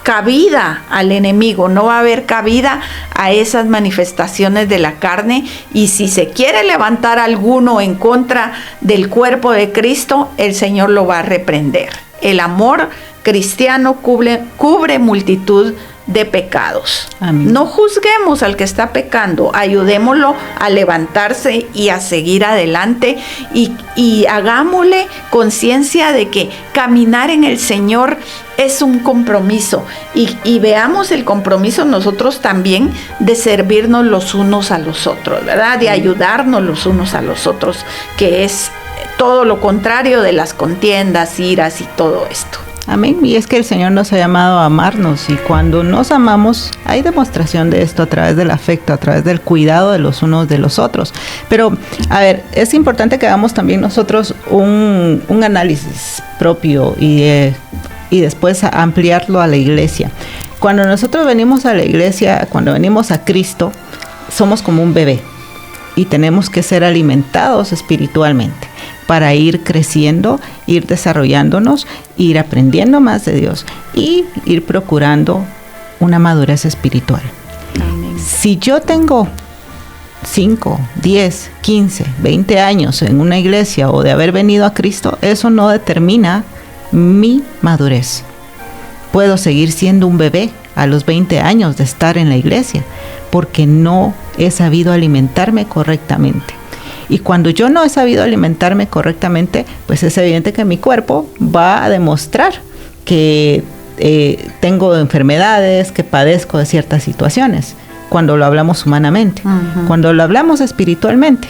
cabida al enemigo, no va a haber cabida a esas manifestaciones de la carne. Y si se quiere levantar alguno en contra del cuerpo de Cristo, el Señor lo va a reprender. El amor cristiano cubre multitud de pecados. Amén. No juzguemos al que está pecando, ayudémoslo a levantarse y a seguir adelante, y hagámosle conciencia de que caminar en el Señor es un compromiso, y veamos el compromiso nosotros también de servirnos los unos a los otros, ¿verdad? De ayudarnos los unos a los otros, que es todo lo contrario de las contiendas, iras y todo esto. Amén. Y es que el Señor nos ha llamado a amarnos, y cuando nos amamos hay demostración de esto a través del afecto, a través del cuidado de los unos de los otros. Pero, a ver, es importante que hagamos también nosotros un análisis propio y después ampliarlo a la iglesia. Cuando nosotros venimos a la iglesia, cuando venimos a Cristo, somos como un bebé y tenemos que ser alimentados espiritualmente para ir creciendo, ir desarrollándonos, ir aprendiendo más de Dios y ir procurando una madurez espiritual. Amén. Si yo tengo 5, 10, 15, 20 años en una iglesia o de haber venido a Cristo, eso no determina mi madurez. Puedo seguir siendo un bebé a los 20 años de estar en la iglesia, porque no he sabido alimentarme correctamente. Y cuando yo no he sabido alimentarme correctamente, pues es evidente que mi cuerpo va a demostrar que tengo enfermedades, que padezco de ciertas situaciones, cuando lo hablamos humanamente. Uh-huh. Cuando lo hablamos espiritualmente,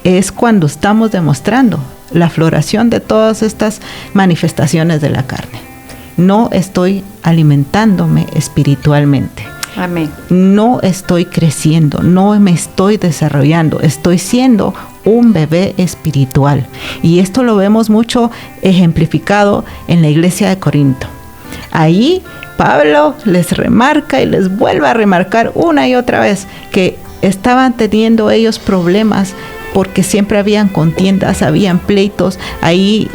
es cuando estamos demostrando la floración de todas estas manifestaciones de la carne. No estoy alimentándome espiritualmente. Amén. No estoy creciendo, no me estoy desarrollando, estoy siendo un bebé espiritual. Y esto lo vemos mucho ejemplificado en la iglesia de Corinto. Ahí Pablo les remarca y les vuelve a remarcar una y otra vez que estaban teniendo ellos problemas, porque siempre habían contiendas, habían pleitos. Ahí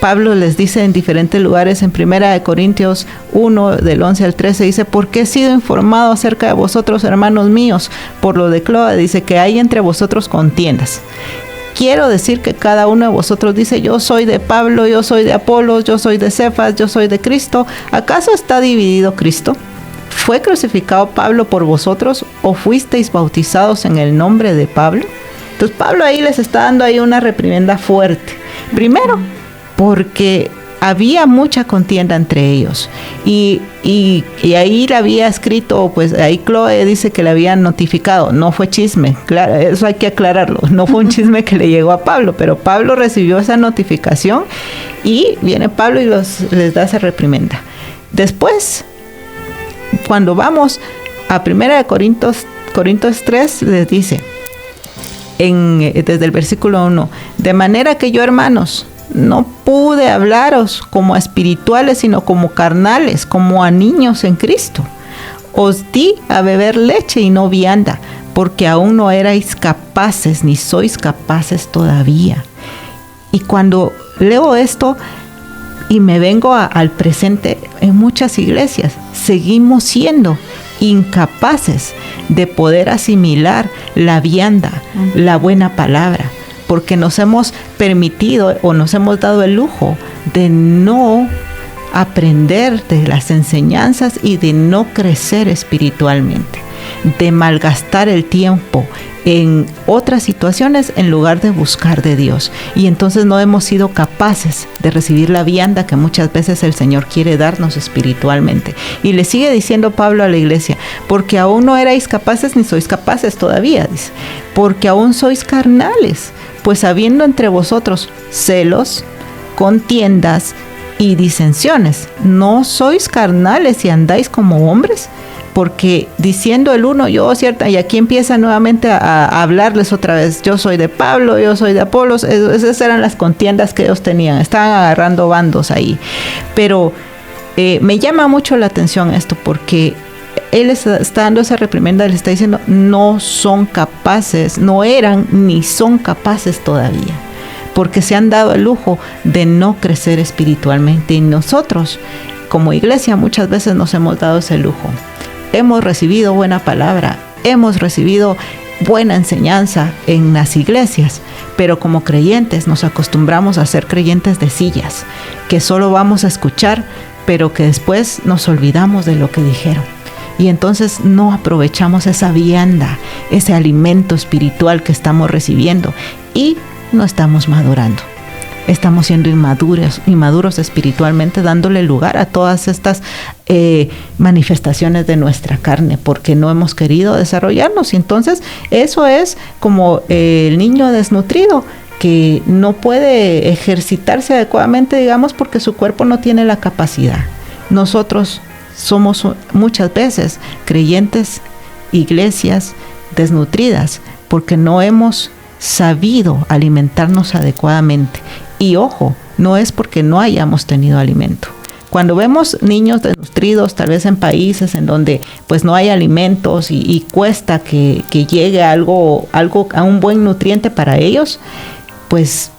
Pablo les dice en diferentes lugares, en 1 Corintios 1, del 11 al 13, dice, porque he sido informado acerca de vosotros, hermanos míos, por lo de Cloa, dice que hay entre vosotros contiendas. Quiero decir que cada uno de vosotros dice, yo soy de Pablo, yo soy de Apolos, yo soy de Cefas, yo soy de Cristo. ¿Acaso está dividido Cristo? ¿Fue crucificado Pablo por vosotros o fuisteis bautizados en el nombre de Pablo? Entonces Pablo ahí les está dando ahí una reprimenda fuerte. Primero, porque había mucha contienda entre ellos. Y ahí le había escrito, pues ahí Chloe dice que le habían notificado. No fue chisme, claro, eso hay que aclararlo. No fue un chisme que le llegó a Pablo, pero Pablo recibió esa notificación y viene Pablo y les da esa reprimenda. Después, cuando vamos a 1 Corintios 3, les dice, desde el versículo 1, de manera que yo, hermanos, no pude hablaros como a espirituales, sino como carnales, como a niños en Cristo. Os di a beber leche y no vianda, porque aún no erais capaces, ni sois capaces todavía. Y cuando leo esto y me vengo al presente, en muchas iglesias seguimos siendo incapaces de poder asimilar la vianda, la buena palabra, porque nos hemos permitido o nos hemos dado el lujo de no aprender de las enseñanzas y de no crecer espiritualmente, de malgastar el tiempo en otras situaciones en lugar de buscar de Dios. Y entonces no hemos sido capaces de recibir la vianda que muchas veces el Señor quiere darnos espiritualmente. Y le sigue diciendo Pablo a la iglesia, porque aún no erais capaces ni sois capaces todavía, dice, porque aún sois carnales, pues habiendo entre vosotros celos, contiendas y disensiones, ¿no sois carnales y andáis como hombres? Porque diciendo el uno, yo cierta, y aquí empieza nuevamente a hablarles otra vez, yo soy de Pablo, yo soy de Apolos, esas eran las contiendas que ellos tenían, estaban agarrando bandos ahí. Pero me llama mucho la atención esto, porque él está dando esa reprimenda, le está diciendo, no son capaces, no eran ni son capaces todavía, porque se han dado el lujo de no crecer espiritualmente. Y nosotros, como iglesia, muchas veces nos hemos dado ese lujo. Hemos recibido buena palabra, hemos recibido buena enseñanza en las iglesias, pero como creyentes nos acostumbramos a ser creyentes de sillas, que solo vamos a escuchar, pero que después nos olvidamos de lo que dijeron. Y entonces no aprovechamos esa vianda, ese alimento espiritual que estamos recibiendo, y no estamos madurando. Estamos siendo inmaduros espiritualmente, dándole lugar a todas estas manifestaciones de nuestra carne, porque no hemos querido desarrollarnos. Y entonces eso es como el niño desnutrido, que no puede ejercitarse adecuadamente, digamos, porque su cuerpo no tiene la capacidad. Nosotros somos muchas veces creyentes, iglesias desnutridas, porque no hemos sabido alimentarnos adecuadamente. Y ojo, no es porque no hayamos tenido alimento. Cuando vemos niños desnutridos, tal vez en países en donde pues no hay alimentos y cuesta que llegue algo a un buen nutriente para ellos, pues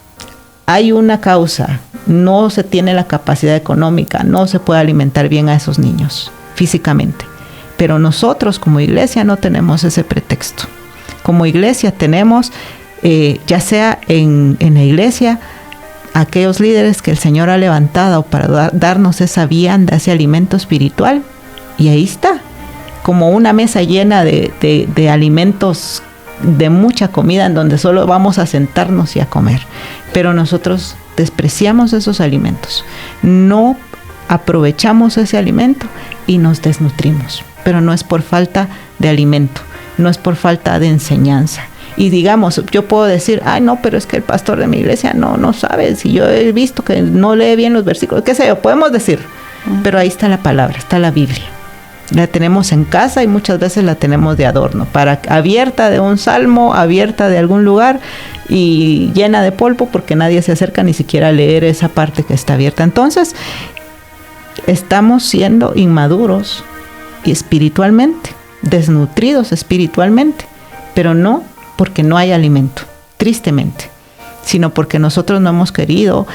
hay una causa. No se tiene la capacidad económica, no se puede alimentar bien a esos niños físicamente. Pero nosotros como iglesia no tenemos ese pretexto. Como iglesia tenemos, ya sea en la iglesia, aquellos líderes que el Señor ha levantado para darnos esa vianda, ese alimento espiritual, y ahí está, como una mesa llena de alimentos, de mucha comida, en donde solo vamos a sentarnos y a comer. Pero nosotros despreciamos esos alimentos, no aprovechamos ese alimento y nos desnutrimos. Pero no es por falta de alimento, no es por falta de enseñanza. Y digamos, yo puedo decir, ay no, pero es que el pastor de mi iglesia no sabe, si yo he visto que no lee bien los versículos, qué sé yo, podemos decir, pero ahí está la palabra, está la Biblia. La tenemos en casa y muchas veces la tenemos de adorno, abierta de un salmo, abierta de algún lugar y llena de polvo, porque nadie se acerca ni siquiera a leer esa parte que está abierta. Entonces, estamos siendo inmaduros espiritualmente, desnutridos espiritualmente, pero no porque no hay alimento, tristemente, sino porque nosotros no hemos querido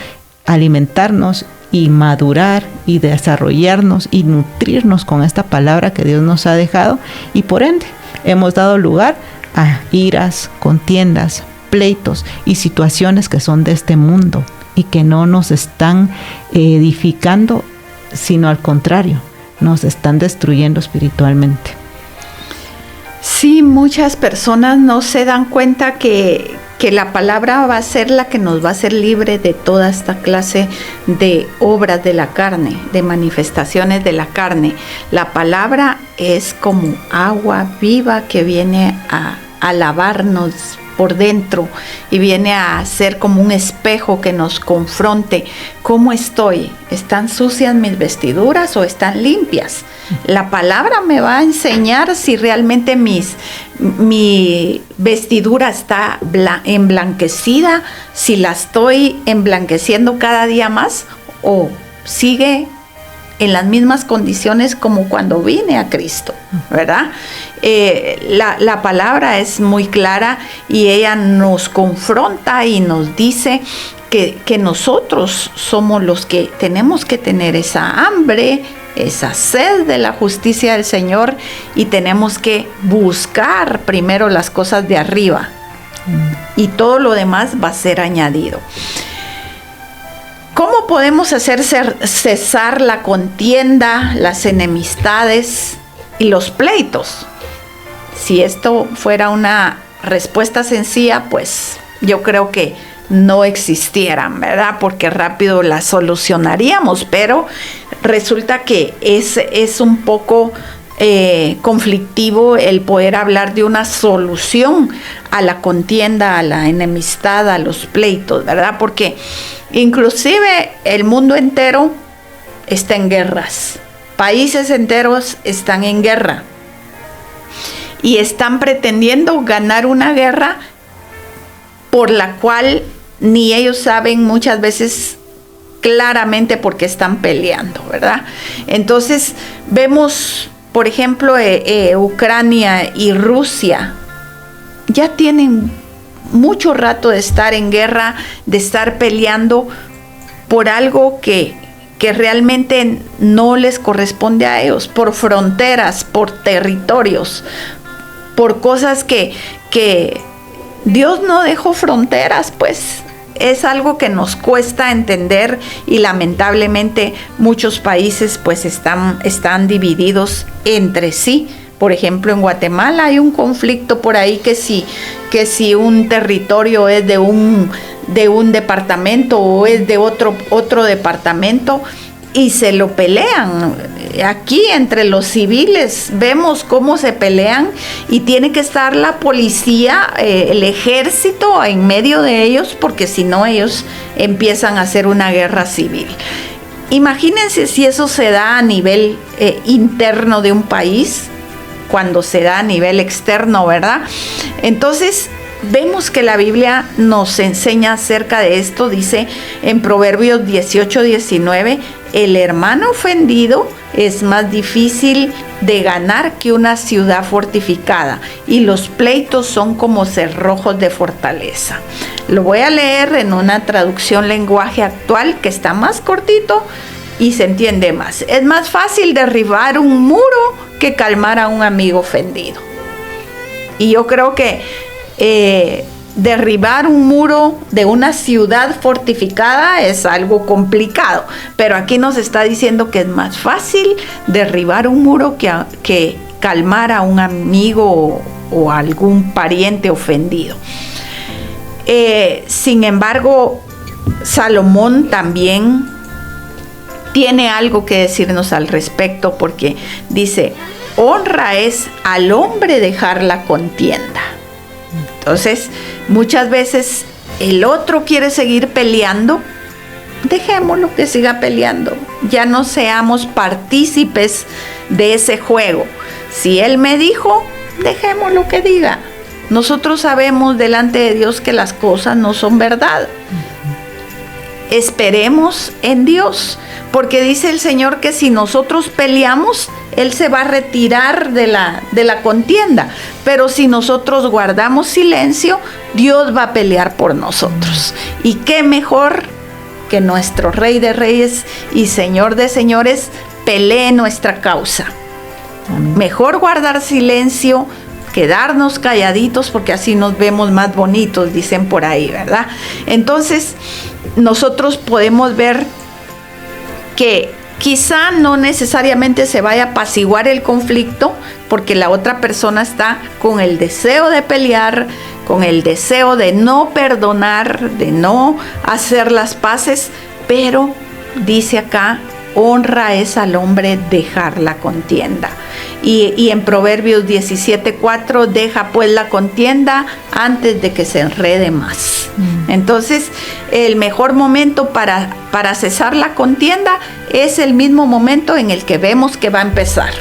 alimentarnos y madurar y desarrollarnos y nutrirnos con esta palabra que Dios nos ha dejado, y por ende hemos dado lugar a iras, contiendas, pleitos y situaciones que son de este mundo y que no nos están edificando, sino al contrario, nos están destruyendo espiritualmente. Sí, muchas personas no se dan cuenta que la palabra va a ser la que nos va a hacer libre de toda esta clase de obras de la carne, de manifestaciones de la carne. La palabra es como agua viva que viene a lavarnos por dentro y viene a ser como un espejo que nos confronte. ¿Cómo estoy? ¿Están sucias mis vestiduras o están limpias? La palabra me va a enseñar si realmente mi vestidura está emblanquecida, si la estoy emblanqueciendo cada día más o sigue en las mismas condiciones como cuando vine a Cristo, ¿verdad? La palabra es muy clara y ella nos confronta y nos dice que nosotros somos los que tenemos que tener esa hambre, esa sed de la justicia del Señor, y tenemos que buscar primero las cosas de arriba y todo lo demás va a ser añadido. ¿Cómo podemos hacer cesar la contienda, las enemistades y los pleitos? Si esto fuera una respuesta sencilla, pues yo creo que no existieran, ¿verdad? Porque rápido las solucionaríamos, pero resulta que es un poco conflictivo el poder hablar de una solución a la contienda, a la enemistad, a los pleitos, ¿verdad? Porque inclusive el mundo entero está en guerras, países enteros están en guerra y están pretendiendo ganar una guerra por la cual ni ellos saben muchas veces claramente por qué están peleando, ¿verdad? Entonces vemos, por ejemplo, Ucrania y Rusia ya tienen mucho rato de estar en guerra, de estar peleando por algo que realmente no les corresponde a ellos, por fronteras, por territorios, por cosas que Dios no dejó fronteras, pues. Es algo que nos cuesta entender y lamentablemente muchos países pues están divididos entre sí. Por ejemplo, en Guatemala hay un conflicto por ahí que si un territorio es de un departamento o es de otro departamento y se lo pelean. Aquí entre los civiles vemos cómo se pelean y tiene que estar la policía, el ejército en medio de ellos, porque si no ellos empiezan a hacer una guerra civil. Imagínense si eso se da a nivel interno de un país, cuando se da a nivel externo, ¿verdad? Entonces vemos que la Biblia nos enseña acerca de esto. Dice en Proverbios 18:19, el hermano ofendido es más difícil de ganar que una ciudad fortificada, y los pleitos son como cerrojos de fortaleza. Lo voy a leer en una traducción lenguaje actual que está más cortito y se entiende más. Es más fácil derribar un muro que calmar a un amigo ofendido. Y yo creo que derribar un muro de una ciudad fortificada es algo complicado, pero aquí nos está diciendo que es más fácil derribar un muro que calmar a un amigo o algún pariente ofendido. Sin embargo, Salomón también tiene algo que decirnos al respecto, porque dice, honra es al hombre dejar la contienda. Entonces, muchas veces el otro quiere seguir peleando, dejémoslo que siga peleando, ya no seamos partícipes de ese juego. Si él me dijo, dejémoslo que diga. Nosotros sabemos delante de Dios que las cosas no son verdad. Esperemos en Dios, porque dice el Señor que si nosotros peleamos, Él se va a retirar de la contienda, pero si nosotros guardamos silencio, Dios va a pelear por nosotros. Y qué mejor que nuestro Rey de Reyes y Señor de Señores pelee nuestra causa. Amén. Mejor guardar silencio, quedarnos calladitos, porque así nos vemos más bonitos, dicen por ahí, ¿verdad? Entonces, nosotros podemos ver que quizá no necesariamente se vaya a apaciguar el conflicto, porque la otra persona está con el deseo de pelear, con el deseo de no perdonar, de no hacer las paces, pero dice acá, honra es al hombre dejar la contienda. Y en Proverbios 17:4, deja pues la contienda antes de que se enrede más. Entonces, el mejor momento para cesar la contienda es el mismo momento en el que vemos que va a empezar.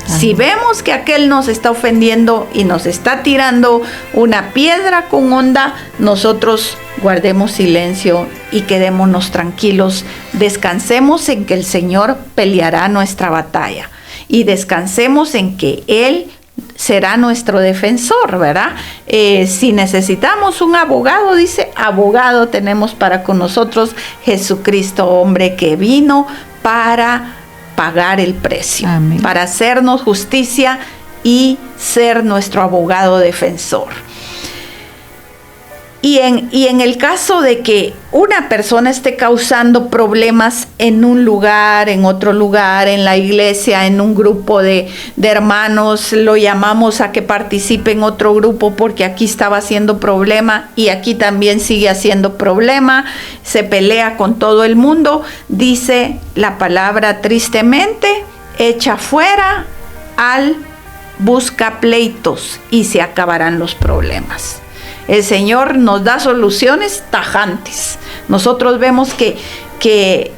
Si vemos que aquel nos está ofendiendo y nos está tirando una piedra con honda, nosotros guardemos silencio y quedémonos tranquilos. Descansemos en que el Señor peleará nuestra batalla y descansemos en que Él será nuestro defensor, ¿verdad? Si necesitamos un abogado, dice, abogado tenemos para con nosotros Jesucristo, hombre que vino para pagar el precio. Amén. Para hacernos justicia y ser nuestro abogado defensor. Y en el caso de que una persona esté causando problemas en un lugar, en otro lugar, en la iglesia, en un grupo de hermanos, lo llamamos a que participe en otro grupo porque aquí estaba haciendo problema y aquí también sigue haciendo problema, se pelea con todo el mundo, dice la palabra tristemente, echa fuera al busca pleitos y se acabarán los problemas. El Señor nos da soluciones tajantes. Nosotros vemos que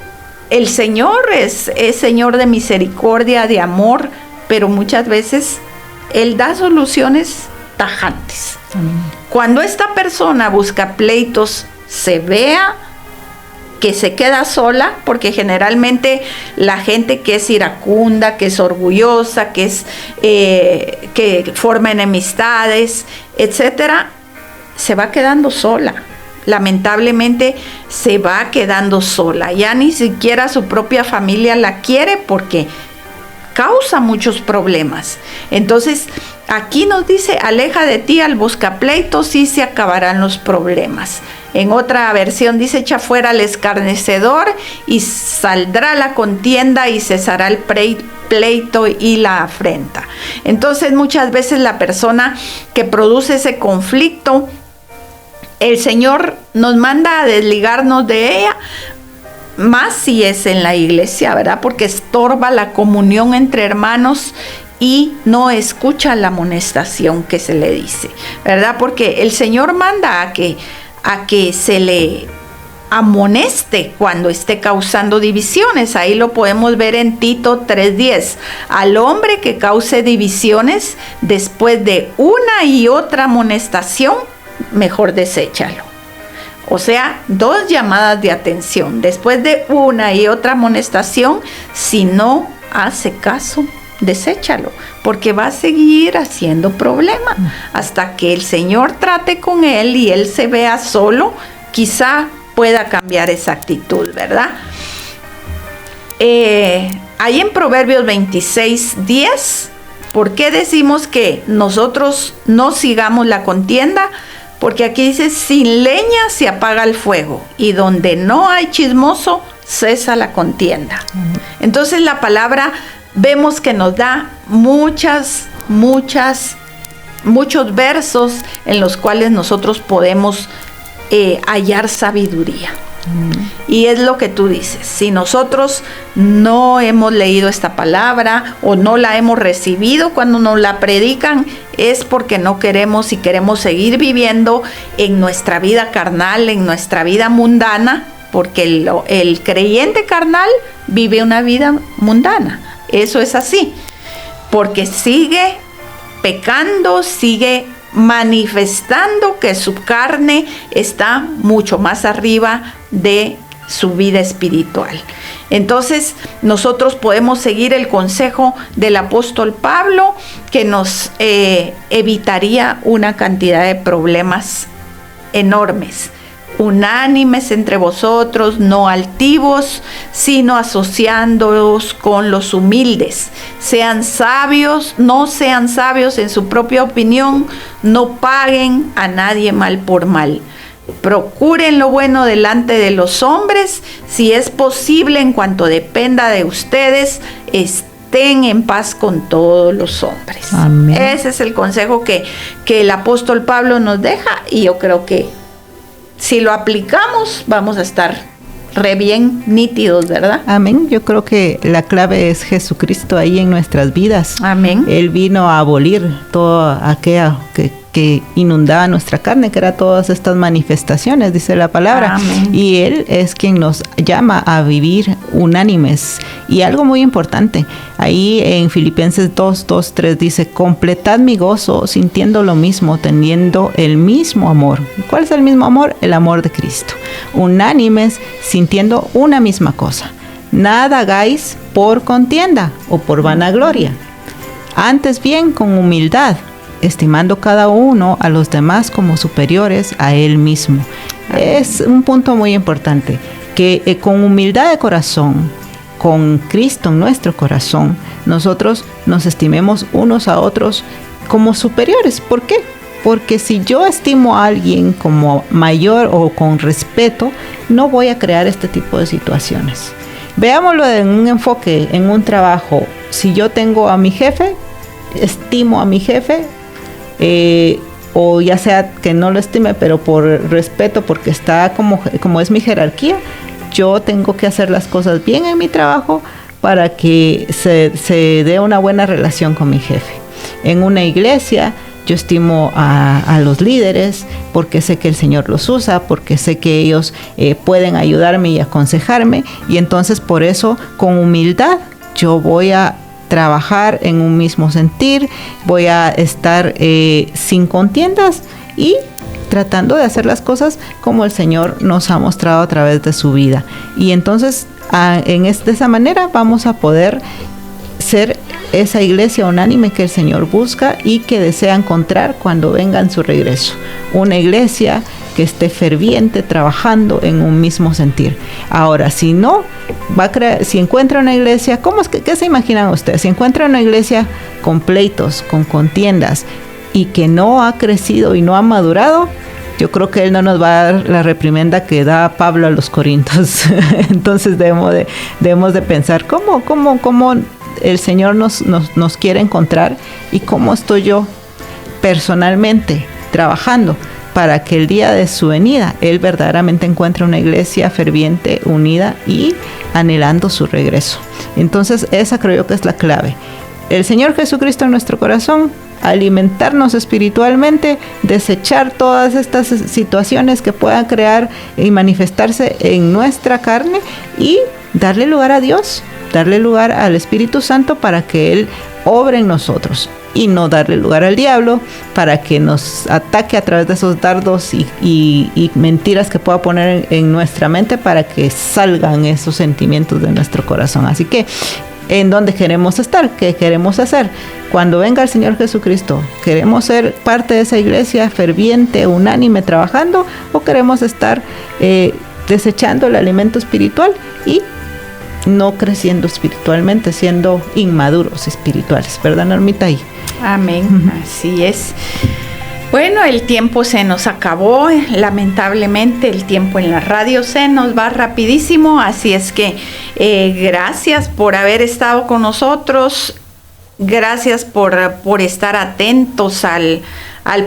el Señor es Señor de misericordia, de amor, pero muchas veces Él da soluciones tajantes. Cuando esta persona busca pleitos, se vea que se queda sola, porque generalmente la gente que es iracunda, que es orgullosa, que forma enemistades, etcétera, se va quedando sola. Lamentablemente se va quedando sola. Ya ni siquiera su propia familia la quiere porque causa muchos problemas. Entonces, aquí nos dice, aleja de ti al buscapleitos y se acabarán los problemas. En otra versión dice, echa fuera al escarnecedor y saldrá la contienda y cesará el pleito y la afrenta. Entonces, muchas veces la persona que produce ese conflicto, el Señor nos manda a desligarnos de ella, más si es en la iglesia, ¿verdad? Porque estorba la comunión entre hermanos y no escucha la amonestación que se le dice, ¿verdad? Porque el Señor manda a que se le amoneste cuando esté causando divisiones. Ahí lo podemos ver en Tito 3:10. Al hombre que cause divisiones después de una y otra amonestación, mejor deséchalo. O sea, 2 llamadas de atención. Después de una y otra amonestación, si no hace caso, deséchalo, porque va a seguir haciendo problema hasta que el Señor trate con él y él se vea solo, quizá pueda cambiar esa actitud, ¿verdad? Ahí en Proverbios 26:10, ¿por qué decimos que nosotros no sigamos la contienda? Porque aquí dice, sin leña se apaga el fuego, y donde no hay chismoso, cesa la contienda. Entonces la palabra vemos que nos da muchos versos en los cuales nosotros podemos hallar sabiduría. Y es lo que tú dices, si nosotros no hemos leído esta palabra o no la hemos recibido cuando nos la predican, es porque no queremos y queremos seguir viviendo en nuestra vida carnal, en nuestra vida mundana, porque el creyente carnal vive una vida mundana. Eso es así, porque sigue pecando, sigue manifestando que su carne está mucho más arriba de su vida espiritual. Entonces, nosotros podemos seguir el consejo del apóstol Pablo, que nos evitaría una cantidad de problemas enormes. Unánimes entre vosotros, no altivos, sino asociándoos con los humildes. Sean sabios, no sean sabios en su propia opinión, no paguen a nadie mal por mal. Procuren lo bueno delante de los hombres, si es posible, en cuanto dependa de ustedes, estén en paz con todos los hombres. Amén. Ese es el consejo que el apóstol Pablo nos deja, y yo creo que si lo aplicamos, vamos a estar re bien nítidos, ¿verdad? Amén. Yo creo que la clave es Jesucristo ahí en nuestras vidas. Amén. Él vino a abolir todo aquello que inundaba nuestra carne, que era todas estas manifestaciones, dice la palabra. Amén. Y Él es quien nos llama a vivir unánimes. Y algo muy importante, ahí en Filipenses 2:3 dice, completad mi gozo sintiendo lo mismo, teniendo el mismo amor. ¿Cuál es el mismo amor? El amor de Cristo. Unánimes, sintiendo una misma cosa. Nada hagáis por contienda o por vanagloria. Antes bien, con humildad, estimando cada uno a los demás como superiores a él mismo. Es un punto muy importante, que con humildad de corazón, con Cristo en nuestro corazón, nosotros nos estimemos unos a otros como superiores. ¿Por qué? Porque si yo estimo a alguien como mayor o con respeto, no voy a crear este tipo de situaciones. Veámoslo en un enfoque, en un trabajo. Si yo tengo a mi jefe, estimo a mi jefe, o ya sea que no lo estime, pero por respeto, porque está como es mi jerarquía, yo tengo que hacer las cosas bien en mi trabajo para que se dé una buena relación con mi jefe. En una iglesia, yo estimo a los líderes porque sé que el Señor los usa, porque sé que ellos pueden ayudarme y aconsejarme, y entonces por eso con humildad yo voy a trabajar en un mismo sentir, voy a estar sin contiendas y tratando de hacer las cosas como el Señor nos ha mostrado a través de su vida. Y entonces de esa manera vamos a poder ser esa iglesia unánime que el Señor busca y que desea encontrar cuando venga en su regreso. Una iglesia que esté ferviente, trabajando en un mismo sentir. Ahora, si no, si encuentra una iglesia, ¿qué se imaginan ustedes? Si encuentra una iglesia con pleitos, con contiendas, y que no ha crecido y no ha madurado, yo creo que Él no nos va a dar la reprimenda que da Pablo a los Corintios. Entonces debemos de pensar cómo el Señor nos quiere encontrar y cómo estoy yo personalmente trabajando para que el día de su venida Él verdaderamente encuentre una iglesia ferviente, unida y anhelando su regreso. Entonces esa creo yo que es la clave. El Señor Jesucristo en nuestro corazón, alimentarnos espiritualmente, desechar todas estas situaciones que puedan crear y manifestarse en nuestra carne y darle lugar a Dios, darle lugar al Espíritu Santo para que Él obre en nosotros y no darle lugar al diablo para que nos ataque a través de esos dardos y mentiras que pueda poner en nuestra mente para que salgan esos sentimientos de nuestro corazón. Así que, ¿en dónde queremos estar? ¿Qué queremos hacer? Cuando venga el Señor Jesucristo, ¿queremos ser parte de esa iglesia ferviente, unánime, trabajando? ¿O queremos estar desechando el alimento espiritual y no creciendo espiritualmente, siendo inmaduros espirituales? ¿Verdad, Normita? Amén, así es. Bueno, el tiempo se nos acabó, lamentablemente el tiempo en la radio se nos va rapidísimo, así es que gracias por haber estado con nosotros, gracias por estar atentos al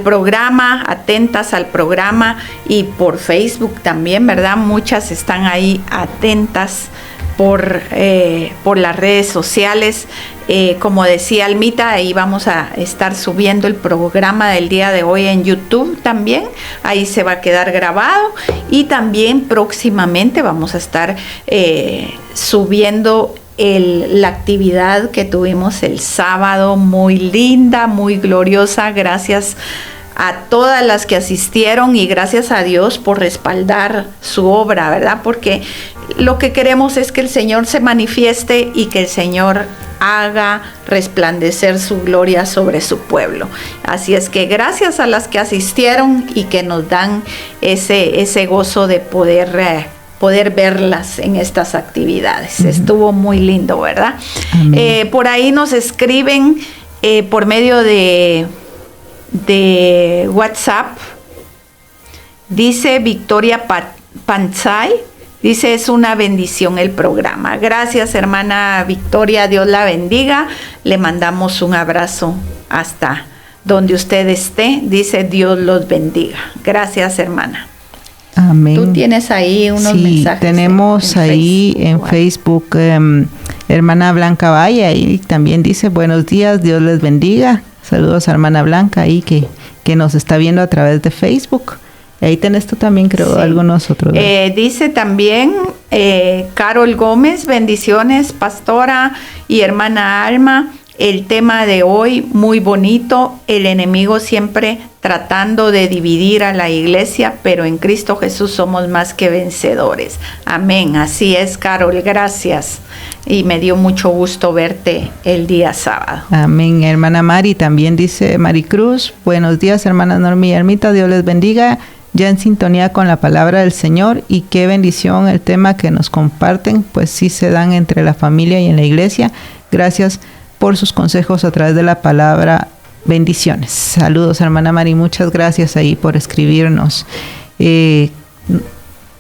programa, atentas al programa y por Facebook también, ¿verdad? Muchas están ahí atentas por las redes sociales. Como decía Almita, ahí vamos a estar subiendo el programa del día de hoy en YouTube también, ahí se va a quedar grabado y también próximamente vamos a estar subiendo la actividad que tuvimos el sábado, muy linda, muy gloriosa. Gracias a todas las que asistieron y gracias a Dios por respaldar su obra, ¿verdad? Porque lo que queremos es que el Señor se manifieste y que el Señor haga resplandecer su gloria sobre su pueblo. Así es que gracias a las que asistieron y que nos dan ese gozo de poder verlas en estas actividades. Uh-huh. Estuvo muy lindo, ¿verdad? Por ahí nos escriben por medio de WhatsApp. Dice Victoria Panzay, dice: es una bendición el programa. Gracias, hermana Victoria, Dios la bendiga. Le mandamos un abrazo hasta donde usted esté. Dice: Dios los bendiga. Gracias, hermana. Amén. Tú tienes ahí unos mensajes. Tenemos ahí en Facebook hermana Blanca Valle, ahí también dice: buenos días, Dios les bendiga. Saludos a hermana Blanca ahí que nos está viendo a través de Facebook. Ahí tenés tú también, creo, sí, algunos otros. Dice también Carol Gómez: bendiciones, pastora y hermana Alma. El tema de hoy muy bonito, el enemigo siempre tratando de dividir a la iglesia, pero en Cristo Jesús somos más que vencedores. Amén, así es, Carol, gracias. Y me dio mucho gusto verte el día sábado. Amén. Hermana Mari también dice: Maricruz, buenos días, hermanas Norma y Ermita, Dios les bendiga. Ya en sintonía con la palabra del Señor, y qué bendición el tema que nos comparten, pues sí se dan entre la familia y en la iglesia. Gracias por sus consejos a través de la palabra Bendiciones. Saludos, hermana Mari, muchas gracias ahí por escribirnos.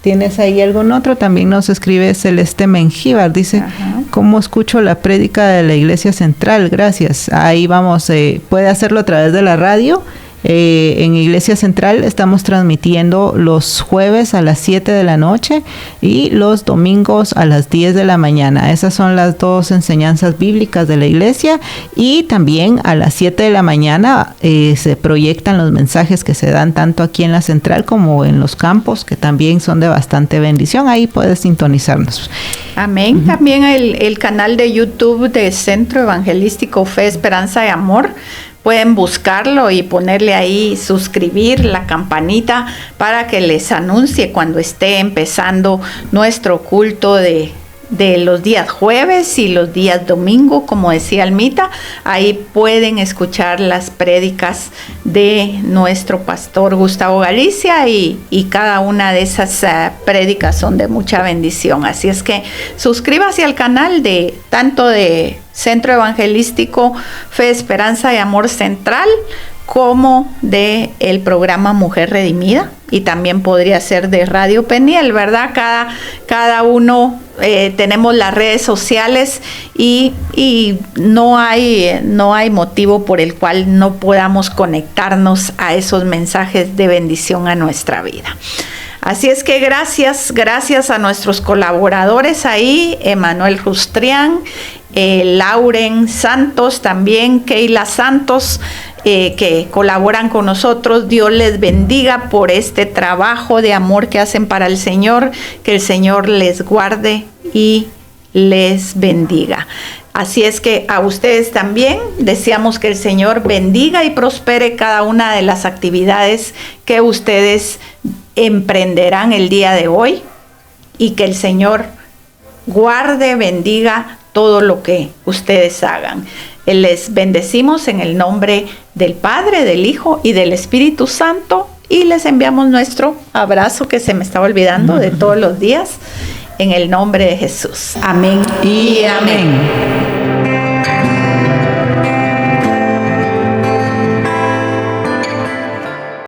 ¿Tienes ahí algún otro? También nos escribe Celeste Mengíbar, dice, ¿cómo escucho la prédica de la Iglesia Central? Gracias. Ahí vamos, puede hacerlo a través de la radio. En Iglesia Central estamos transmitiendo los jueves a las 7 de la noche y los domingos a las 10 de la mañana. Esas son las dos enseñanzas bíblicas de la iglesia, y también a las 7 de la mañana se proyectan los mensajes que se dan tanto aquí en la Central como en los campos, que también son de bastante bendición. Ahí puedes sintonizarnos. Amén. También el canal de YouTube de Centro Evangelístico Fe, Esperanza y Amor. Pueden buscarlo y ponerle ahí suscribir, la campanita, para que les anuncie cuando esté empezando nuestro culto de los días jueves y los días domingo, como decía Almita. Ahí pueden escuchar las prédicas de nuestro pastor Gustavo Galicia, y cada una de esas prédicas son de mucha bendición. Así es que suscríbase al canal de tanto de Centro Evangelístico Fe, Esperanza y Amor Central, como de el programa Mujer Redimida, y también podría ser de Radio Peniel, ¿verdad? Cada uno tenemos las redes sociales, y no hay motivo por el cual no podamos conectarnos a esos mensajes de bendición a nuestra vida. Así es que gracias a nuestros colaboradores ahí, Emanuel Rustrián, Lauren Santos, también Keila Santos, que colaboran con nosotros. Dios les bendiga por este trabajo de amor que hacen para el Señor. Que el Señor les guarde y les bendiga. Así es que a ustedes también deseamos que el Señor bendiga y prospere cada una de las actividades que ustedes emprenderán el día de hoy, y que el Señor guarde, bendiga todo lo que ustedes hagan. Les bendecimos en el nombre del Padre, del Hijo y del Espíritu Santo, y les enviamos nuestro abrazo, que se me estaba olvidando, de todos los días, en el nombre de Jesús. Amén y amén.